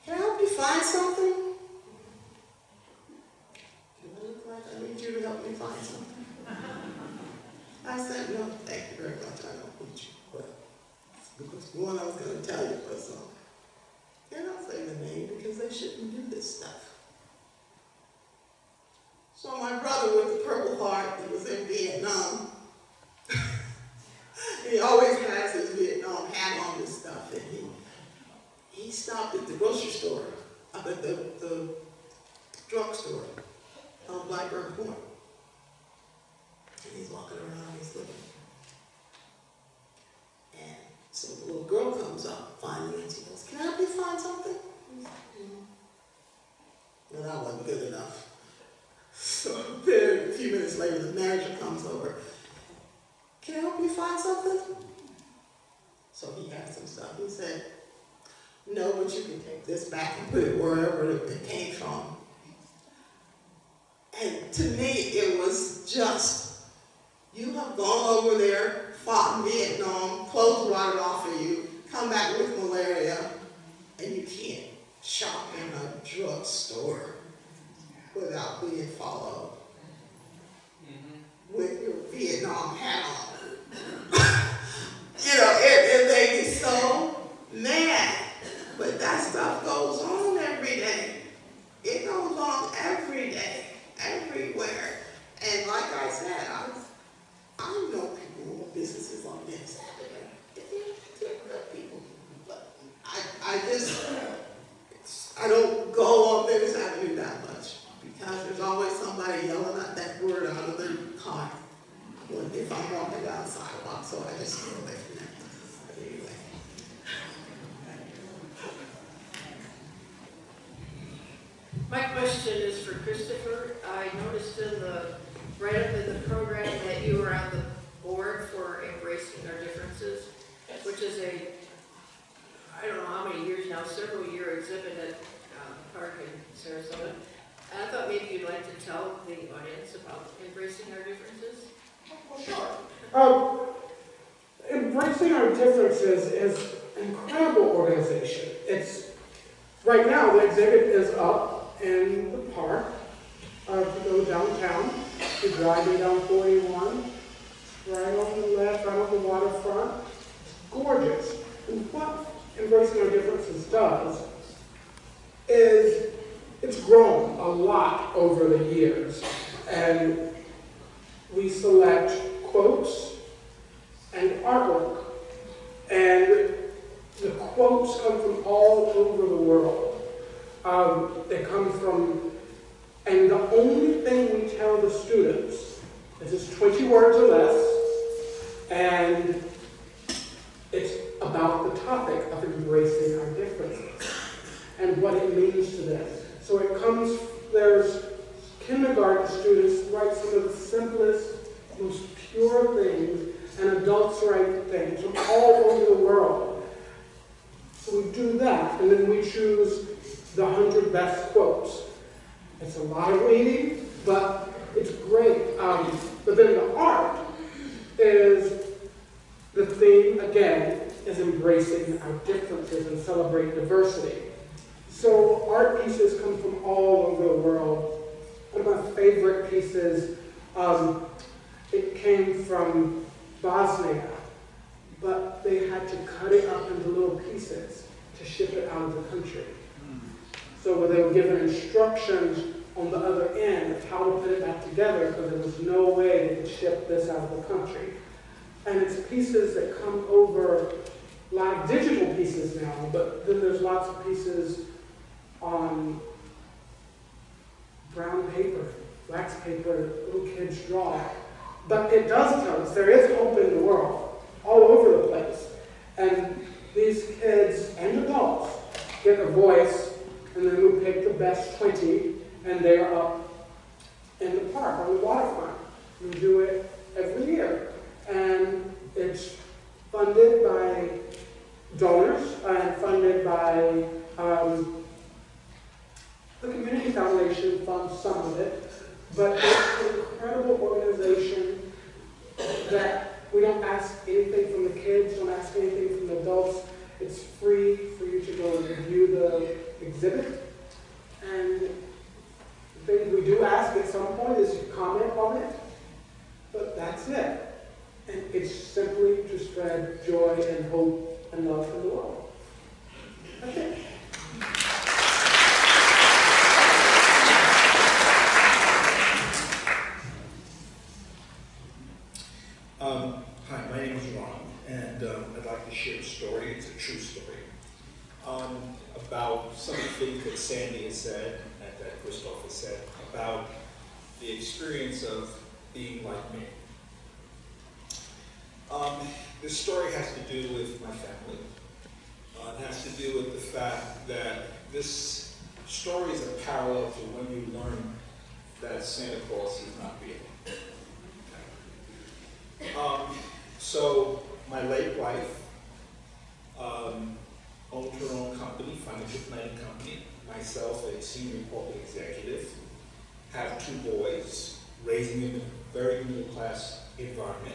Can I help you find something? Do I look like I need you to help me find something? I said, no, thank you very much. I don't need you. But because the one I was going to tell you was, and I'll say the name because they shouldn't do this stuff. So my brother with the Purple Heart, he was in Vietnam. He always has his Vietnam hat on and stuff, and he stopped at the grocery store, up at the drugstore on Blackburn Point. And he's walking around, he's looking. And so the little girl comes up finally and she goes, "Can I help you find something?" Well, that wasn't good enough. So then a few minutes later, the manager comes over. "Can I help you find something?" So he had some stuff. He said, "No, but you can take this back and put it wherever it came from." And to me, it was just, you have gone over there, fought in Vietnam, clothes rotted off of you, come back with malaria, and you can't shop in a drugstore without being followed with your Vietnam hat on. You know, it made me so mad. But that stuff goes on every day. It goes on every day, everywhere. And like I said, I know people who have businesses on Venice Avenue. They're good people. But I don't go on Venice Avenue that much because there's always somebody yelling at that word out of their car if I'm walking down the sidewalk, so I just stay away from that. But anyway. My question is for Kristofer. I noticed right up in the program that you were on the board for Embracing Our Differences, which is I don't know how many years now, several year exhibit at the park in Sarasota. And I thought maybe you'd like to tell the audience about Embracing Our Differences. Well, sure. Embracing Our Differences is an incredible organization. Right now, the exhibit is up in the park. If you go downtown, you're driving down 41, right on the left, right on the waterfront. It's gorgeous. And what Embracing Our Differences does is it's grown a lot over the years. And we select quotes and artwork. And the quotes come from all over the world. They come from, and the only thing we tell the students is it's 20 words or less, and it's about the topic of embracing our differences and what it means to them. So there's kindergarten students write some of the simplest, most pure things, and adults write things from all over the world. So we do that, and then we choose the 100 best quotes. It's a lot of reading, but it's great. But then the art is, the theme, again, is embracing our differences and celebrate diversity. So art pieces come from all over the world. One of my favorite pieces, it came from Bosnia, but they had to cut it up into little pieces to ship it out of the country. So they were given instructions on the other end of how to put it back together because there was no way they could ship this out of the country. And it's pieces that come over, a lot of digital pieces now, but then there's lots of pieces on brown paper, wax paper, little kids draw. But it does tell us there is hope in the world, all over the place. And these kids and adults get a voice, and then we pick the best 20, and they're up in the park, on the waterfront. We do it every year. And it's funded by donors and funded by the Community Foundation funds some of it. But it's an incredible organization that we don't ask anything from the kids, don't ask anything from the adults. It's free for you to go and review the exhibit. And the thing we do ask at some point is to comment on it, but that's it. And it's simply to spread joy and hope and love in the world. That's it. Hi, my name is Ron, and I'd like to share a story. It's a true story about some of the things that Sandy has said, and that Kristofer said, about the experience of being like me. This story has to do with my family. It has to do with the fact that this story is a parallel to when you learn that Santa Claus is not real. So my late wife owned her own company, financial planning company. Myself, a senior corporate executive, have 2 boys, raising in a very middle-class environment.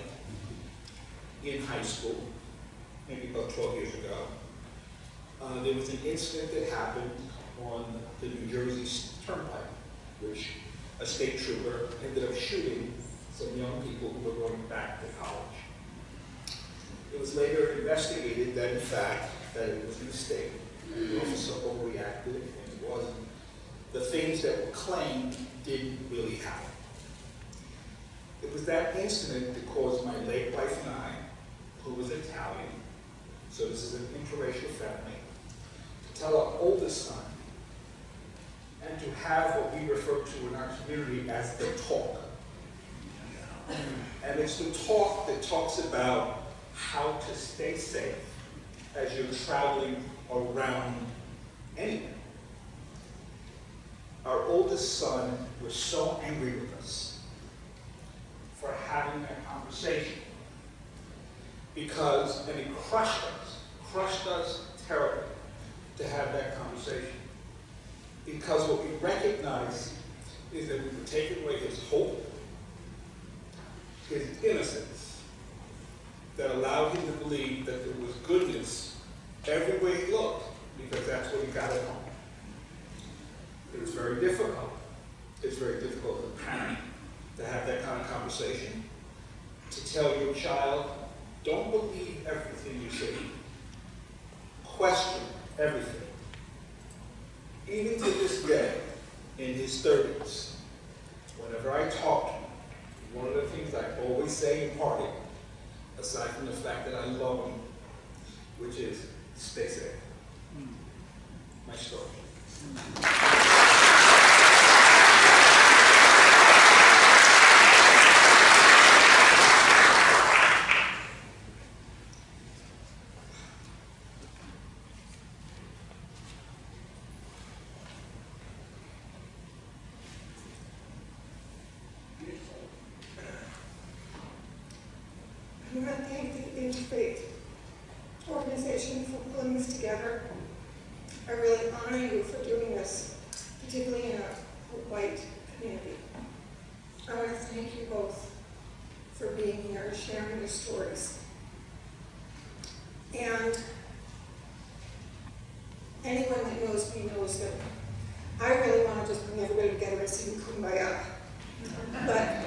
In high school, maybe about 12 years ago, there was an incident that happened on the New Jersey Turnpike, which a state trooper ended up shooting some young people who were going back to college. It was later investigated that, in fact, that it was a mistake. The officer overreacted, and it wasn't. The things that were claimed didn't really happen. It was that incident that caused my late wife and I, who was Italian, so this is an interracial family, to tell our oldest son and to have what we refer to in our community as the talk. And it's the talk that talks about how to stay safe as you're traveling around anywhere. Our oldest son was so angry with us for having that conversation because, and he crushed us terribly to have that conversation. Because what we recognized is that we were taking away his hope, his innocence, that allowed him to believe that there was goodness everywhere he looked, because that's what he got at home. It was very difficult. It's very difficult as a parent to have that kind of conversation, to tell your child, don't believe everything you see. Question everything. Even to this day, in his 30s, whenever I talk to him, one of the things I always say in parting, aside from the fact that I love him, which is, stay safe. My story. I want to thank the Interfaith organization for pulling this together. I really honor you for doing this, particularly in a white community. I want to thank you both for being here and sharing your stories. And anyone that knows me knows that I really want to just bring everybody together and sing Kumbaya. But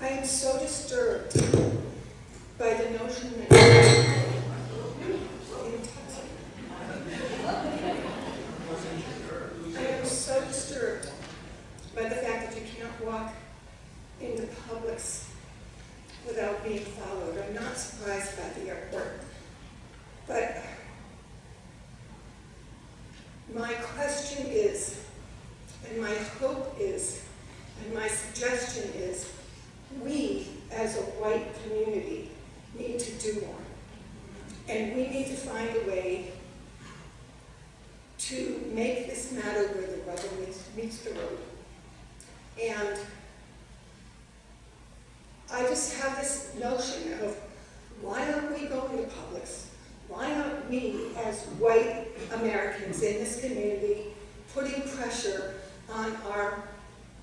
I am so disturbed by the notion that I am so disturbed by the fact that you can't walk into Publix without being followed. I'm not surprised by the airport, but my question is, and my hope is, and my suggestion is, we as a white community need to do more. And we need to find a way to make this matter where the rubber meets the road. And I just have this notion of, why aren't we going to Publix? Why aren't we, as white Americans in this community, putting pressure on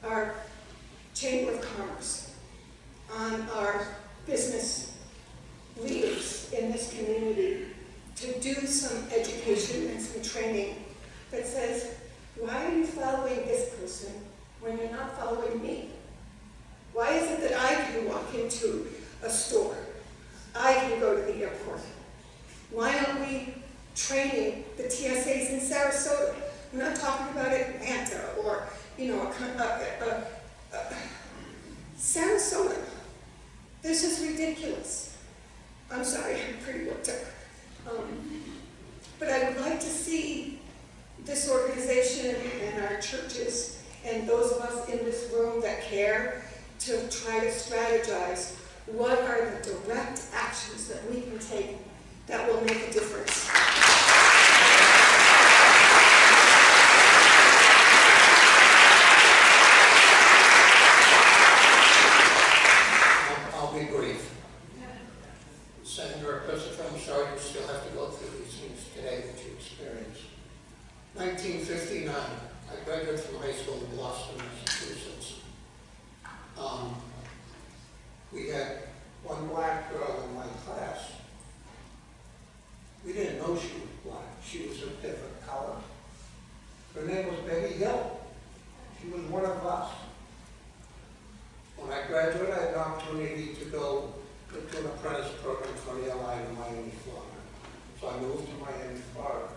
our Chamber of Commerce, on our business leaders in this community to do some education and some training that says, why are you following this person when you're not following me? Why is it that I can walk into a store? I can go to the airport. Why aren't we training the TSAs in Sarasota? We're not talking about Atlanta or, Sarasota. This is ridiculous. I'm sorry, I'm pretty worked up. But I would like to see this organization and our churches and those of us in this room that care to try to strategize what are the direct actions that we can take that will make a difference? I'll be brief. Sandra, Kristofer, I'm sorry you still have to go through these things today that you experienced. 1959, I graduated from high school in Boston, Massachusetts. We had one black girl in my class. We didn't know she was black. She was a different color. Her name was Geddie. She was one of us. When I graduated, I had an opportunity to go to an apprentice program for the LI in Miami, Florida. So I moved to Miami, Florida.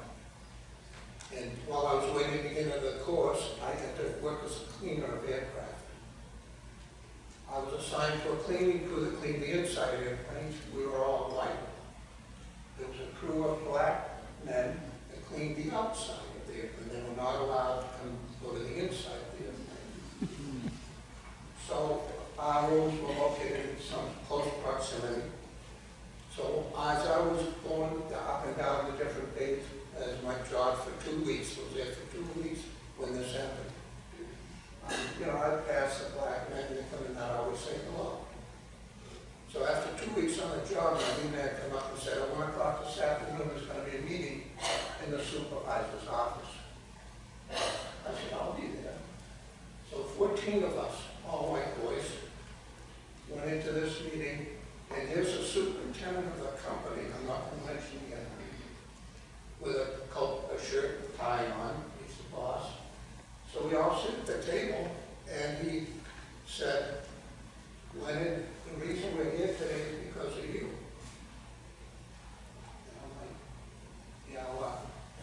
And while I was waiting to get into the course, I had to work as a cleaner of aircraft. I was assigned to a cleaning crew that cleaned the inside of airplanes. We were all white. There was a crew of black men that cleaned the outside of the airplane. They were not allowed to go to the inside of the airplane. So our rooms were located in some close proximity. So as I was going up and down the different days, as my job for 2 weeks, was there for 2 weeks when this happened. I'd pass the black men and come in and I would say hello. So after 2 weeks on the job, my man came up and said, at 1 o'clock this afternoon, there's going to be a meeting in the supervisor's office. I said, I'll be there. So 14 of us, all white boys, went into this meeting, and here's the superintendent of the company, I'm not going to mention yet, with a coat, a shirt, a tie on, he's the boss. So we all sit at the table, and he said, Leonard, the reason we're here today is because of you. And I'm like, yeah, what?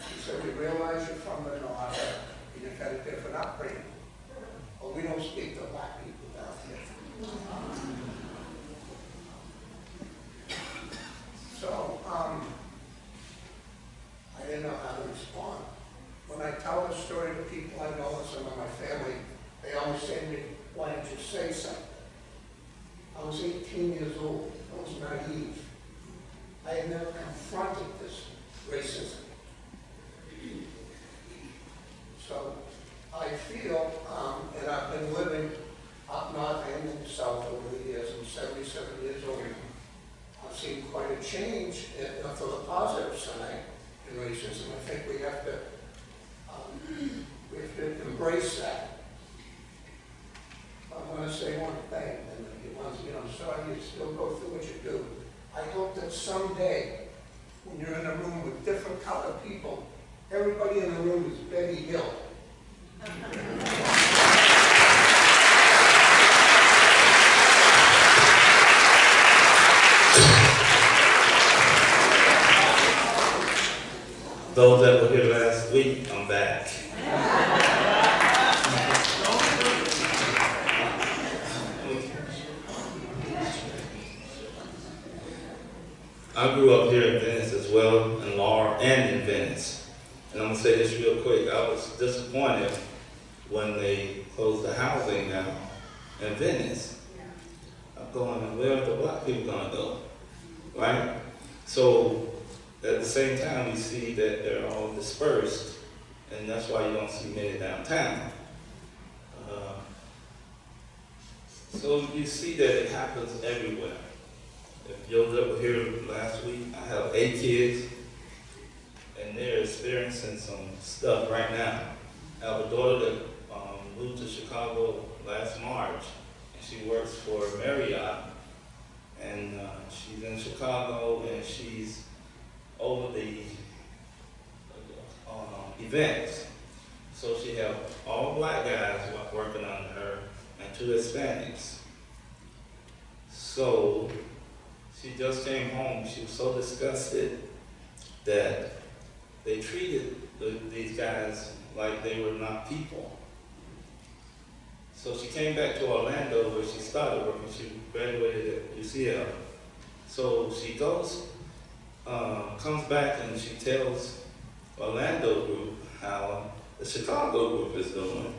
He said, we realize you're from the north, and you've had a different upbringing. Well, we don't speak to black people down here. So, I didn't know how to respond. When I tell the story to people I know and some of my family, they always say to me, why didn't you say something? I was 18 years old. I was naive. I had never confronted this racism. So I feel, and I've been living up north and in the south over the years. I'm 77 years old. I've seen quite a change for the positive side in racism. I think we have to embrace that. I want to say one thing, and I'm sorry you still go through what you do. I hope that someday, when you're in a room with different colored people, everybody in the room is Betty Hill. Those that were here last week, I'm back. I grew up here in Venice as well, in Laurel and in Venice. And I'm gonna say this real quick. I was disappointed when they closed the housing down in Venice. I'm going, where are the black people gonna go? Right? So at the same time, we see that they're all dispersed, and that's why you don't see many downtown. So you see that it happens everywhere. If you were here last week, I have 8 kids, and they're experiencing some stuff right now. I have a daughter that moved to Chicago last March, and she works for Marriott, and she's in Chicago, and she's over the events. So she have all black guys working under her and 2 Hispanics. So she just came home. She was so disgusted that they treated these guys like they were not people. So she came back to Orlando where she started working. She graduated at UCL. So she goes, comes back and she tells Orlando group how the Chicago group is doing.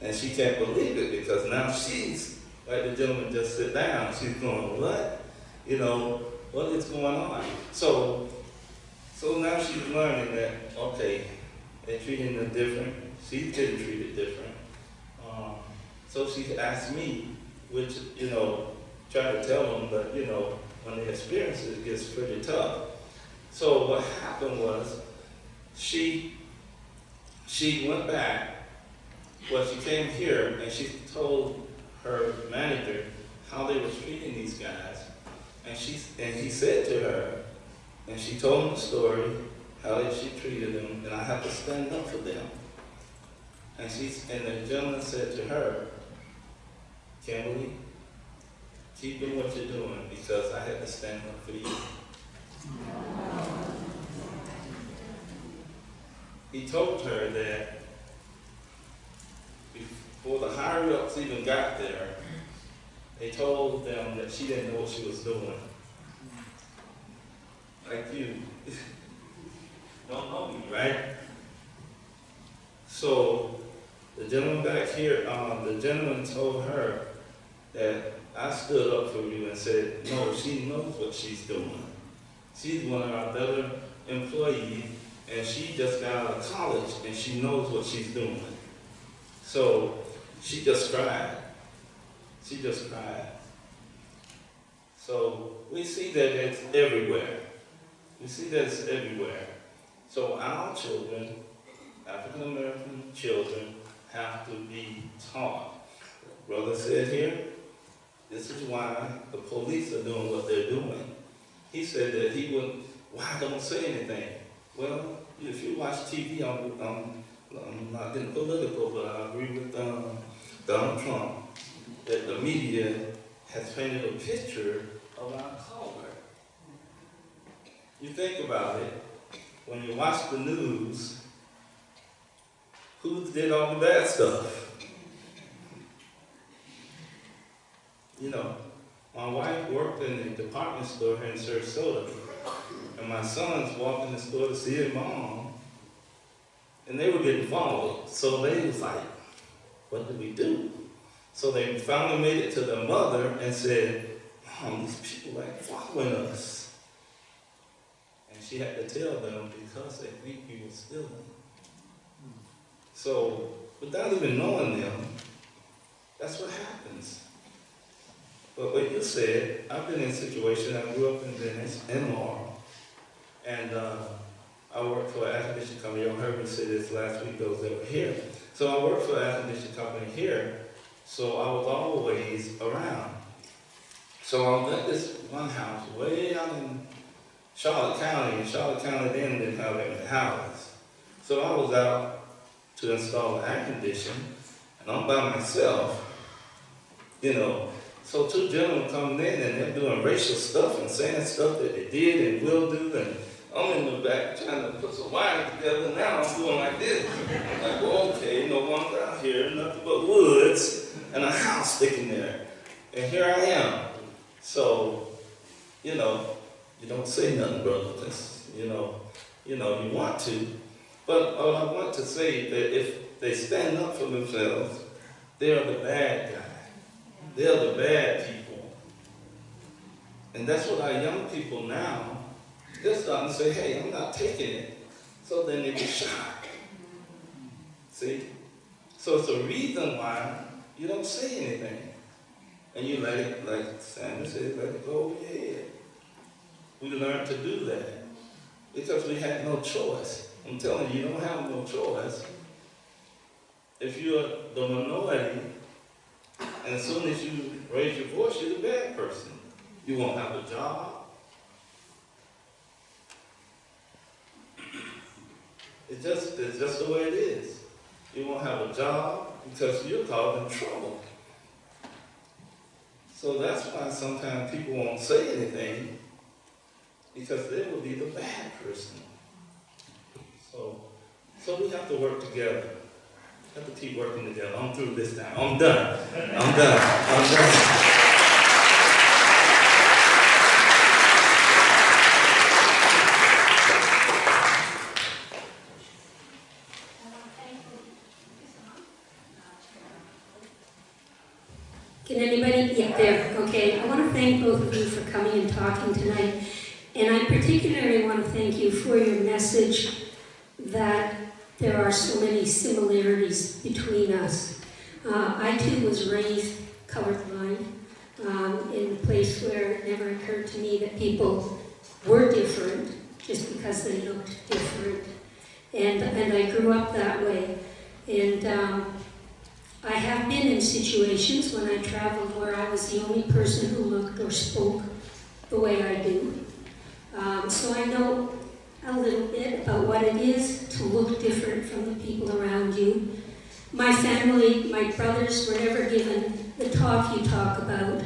And she can't believe it because now she's like the gentleman just sit down. She's going, what? You know, what is going on? So now she's learning that, okay, they're treating her different. She's getting treated different. So she asked me, which, you know, try to tell them, but, you know, when they experience it, it gets pretty tough. So what happened was, she went back, well, she came here and she told her manager how they were treating these guys. And he said to her, and she told him the story, how that she treated them, and I have to stand up for them. And the gentleman said to her, Kimberly, keep doing what you're doing because I had to stand up for you. He told her that before the higher ups even got there, they told them that she didn't know what she was doing. Like you don't know me, right? So the gentleman back here, the gentleman told her that I stood up for you and said, no, she knows what she's doing. She's one of our better employees, and she just got out of college, and she knows what she's doing. So she just cried. She just cried. So we see that it's everywhere. We see that it's everywhere. So our children, African American children, have to be taught. Brother said here, this is why the police are doing what they're doing. He said that he wouldn't, why don't say anything? Well, if you watch TV, I'm not getting political, but I agree with Donald Trump that the media has painted a picture of our color. You think about it, when you watch the news, who did all the bad stuff? You know, my wife worked in a department store here in Sarasota, and my sons walked in the store to see their mom, and they were getting followed. So they was like, what do we do? So they finally made it to their mother and said, Mom, these people are following us. And she had to tell them because they think we were stealing. So without even knowing them, that's what happens. But what you said, I've been in a situation, I grew up in Venice and Laurel, and I worked for an air conditioning company. You heard me say this last week, those that were here. So I worked for an air conditioning company here, so I was always around. So I was at this one house way out in Charlotte County, and Charlotte County then didn't have any houses. So I was out to install the air conditioning, and I'm by myself, you know. So two gentlemen coming in and they're doing racial stuff and saying stuff that they did and will do, and I'm in the back trying to put some wire together, and now I'm doing like this. Like, well, okay, no one's out here, nothing but woods and a house sticking there. And here I am. So, you know, you don't say nothing, brother, because, you know, you want to. But all I want to say is that if they stand up for themselves, they are the bad guy. They're the bad people. And that's what our young people now, they're starting to say, hey, I'm not taking it. So then they get shot. See? So it's a reason why you don't say anything. And you let it, like Sandra said, let it go over your head. We learned to do that because we had no choice. I'm telling you, you don't have no choice. If you're the minority, and as soon as you raise your voice, you're the bad person. You won't have a job. It's just the way it is. You won't have a job because you're causing trouble. So that's why sometimes people won't say anything, because they will be the bad person. So we have to work together. We have to keep working together. I'm through this time. I'm done. I'm done. Can anybody? Yeah, there. Okay. I want to thank both of you for coming and talking tonight. And I particularly want to thank you for your message that there are so many similarities between us. I too was raised colorblind in a place where it never occurred to me that people were different just because they looked different. And I grew up that way. And I have been in situations when I traveled where I was the only person who looked or spoke the way I do. So I know a little bit about what it is to look different from the people around you. My family, my brothers were never given the talk you talk about,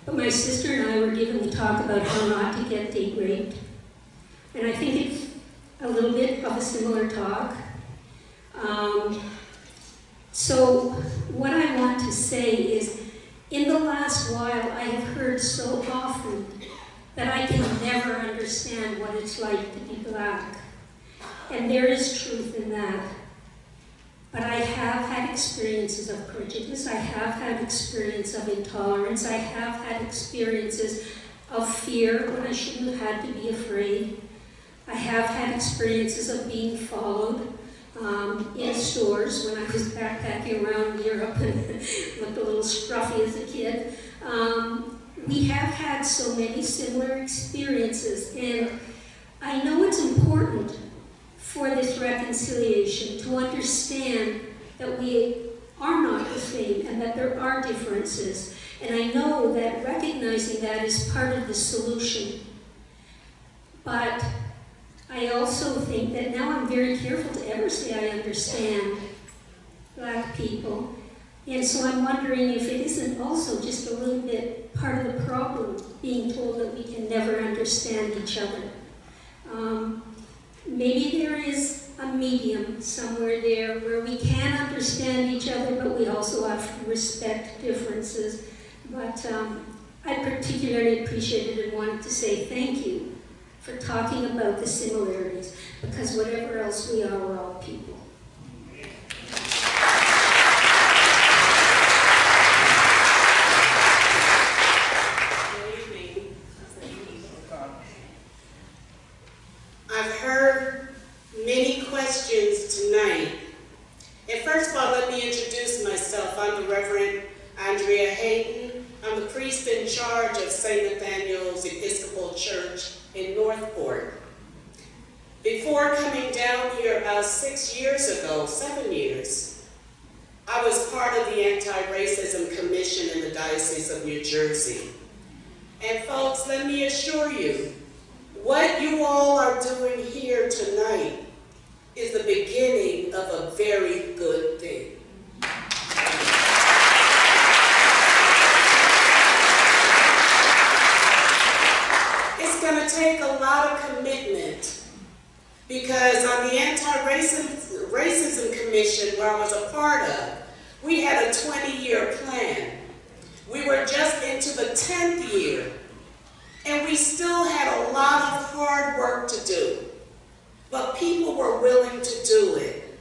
but my sister and I were given the talk about how not to get date raped. And I think it's a little bit of a similar talk. So what I want to say is, in the last while, I have heard so often that I can never understand what it's like to be black. And there is truth in that. But I have had experiences of prejudice, I have had experience of intolerance, I have had experiences of fear when I shouldn't have had to be afraid. I have had experiences of being followed in stores when I was backpacking around Europe and looked a little scruffy as a kid. We have had so many similar experiences, and I know it's important for this reconciliation to understand that we are not the same and that there are differences. And I know that recognizing that is part of the solution. But I also think that now I'm very careful to ever say I understand black people. And so I'm wondering if it isn't also just a little bit part of the problem, being told that we can never understand each other. Maybe there is a medium somewhere there where we can understand each other, but we also have to respect differences. But I particularly appreciated and wanted to say thank you for talking about the similarities, because whatever else we are, we're all people. I've heard many questions tonight. And first of all, let me introduce myself. I'm the Reverend Andrea Hayden. I'm the priest in charge of St. Nathaniel's Episcopal Church in Northport. Before coming down here about 6 years ago, 7 years, I was part of the Anti-Racism Commission in the Diocese of New Jersey. And folks, let me assure you, what you all are doing here tonight is the beginning of a very good thing. It's going to take a lot of commitment, because on the Anti-Racism Commission, where I was a part of, we had a 20-year plan. We were just into the 10th year. And we still had a lot of hard work to do, but people were willing to do it.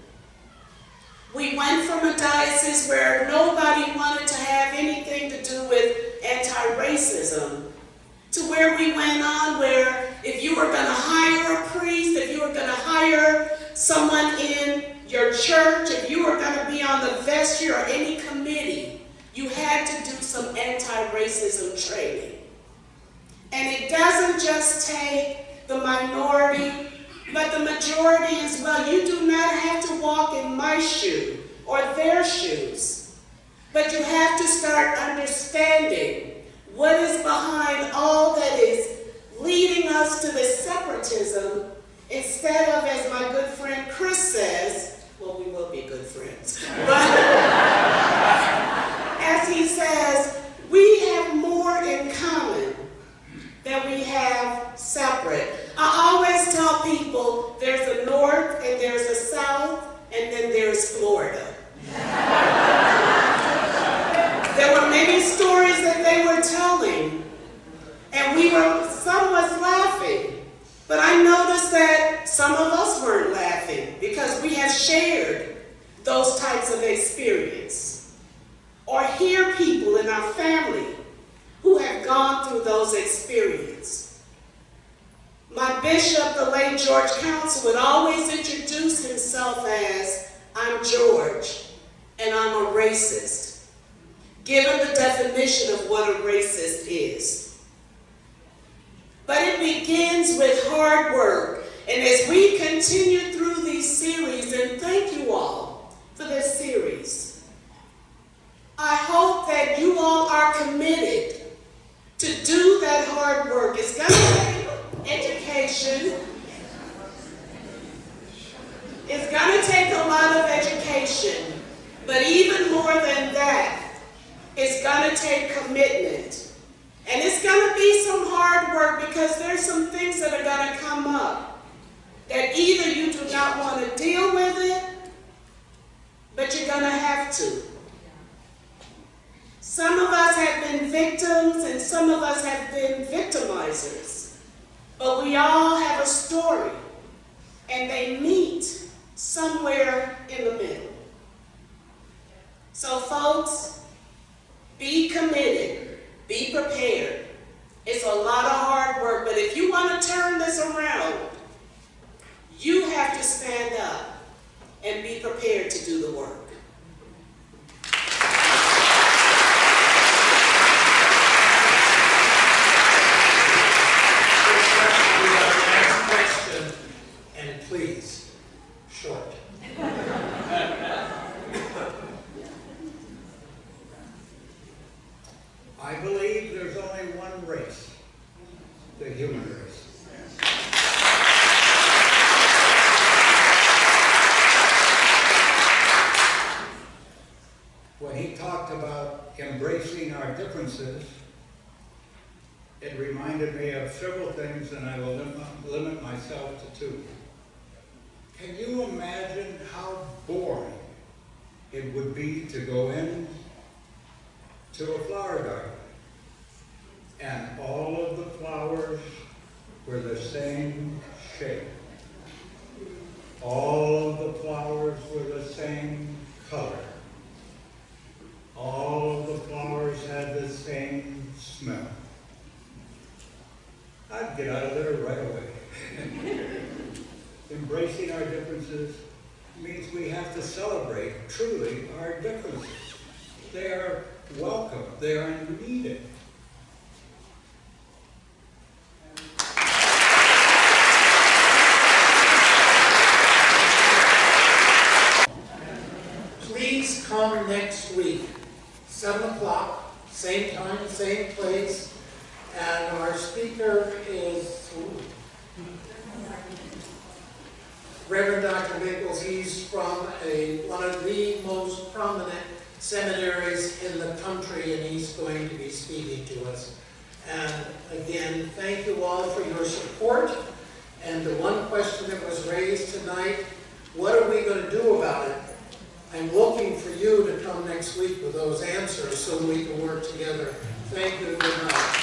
We went from a diocese where nobody wanted to have anything to do with anti-racism to where we went on where if you were going to hire a priest, if you were going to hire someone in your church, if you were going to be on the vestry or any committee, you had to do some anti-racism training. And it doesn't just take the minority, but the majority as well. You do not have to walk in my shoe or their shoes, but you have to start understanding what is behind all that is leading us to this separatism, instead of, as my good friend Chris says, well, we will be good friends, but as he says, we have more in common than we have separate. I always tell people there's a north and there's a south and then there's Florida. There were many stories that they were telling, and some was laughing, but I noticed that some of us weren't laughing because we have shared those types of experience. or hear people in our family who have gone through those experiences. My bishop, the late George Counsel, would always introduce himself as, "I'm George, and I'm a racist," given the definition of what a racist is. But it begins with hard work, and as we continue through these series, and thank you all for this series, I hope that you all are committed to do that hard work. It's going to take education. It's going to take a lot of education, but even more than that, it's going to take commitment. And it's going to be some hard work because there's some things that are going to come up that either you do not want to deal with it, but you're going to have to. Some of us have been victims and some of us have been victimizers, but we all have a story, and they meet somewhere in the middle. So folks, be committed, be prepared. It's a lot of hard work, but if you want to turn this around, you have to stand up and be prepared to do the work. Please, short. I believe there's only one race, the human race. When he talked about embracing our differences, it reminded me of several things, and I will limit myself to two. Can you imagine how boring it would be to go in to a flower garden and all of the flowers were the same shape? All of the flowers were the same color. All of the flowers had the same smell. I'd get out of there right away. Embracing our differences means we have to celebrate truly our differences. They are welcome, they are needed. Please come next week, 7 o'clock, same time, same place, and our speaker is Reverend Dr. Nichols. He's from one of the most prominent seminaries in the country, and he's going to be speaking to us. And again, thank you all for your support. And the one question that was raised tonight, what are we going to do about it? I'm looking for you to come next week with those answers so we can work together. Thank you and good night.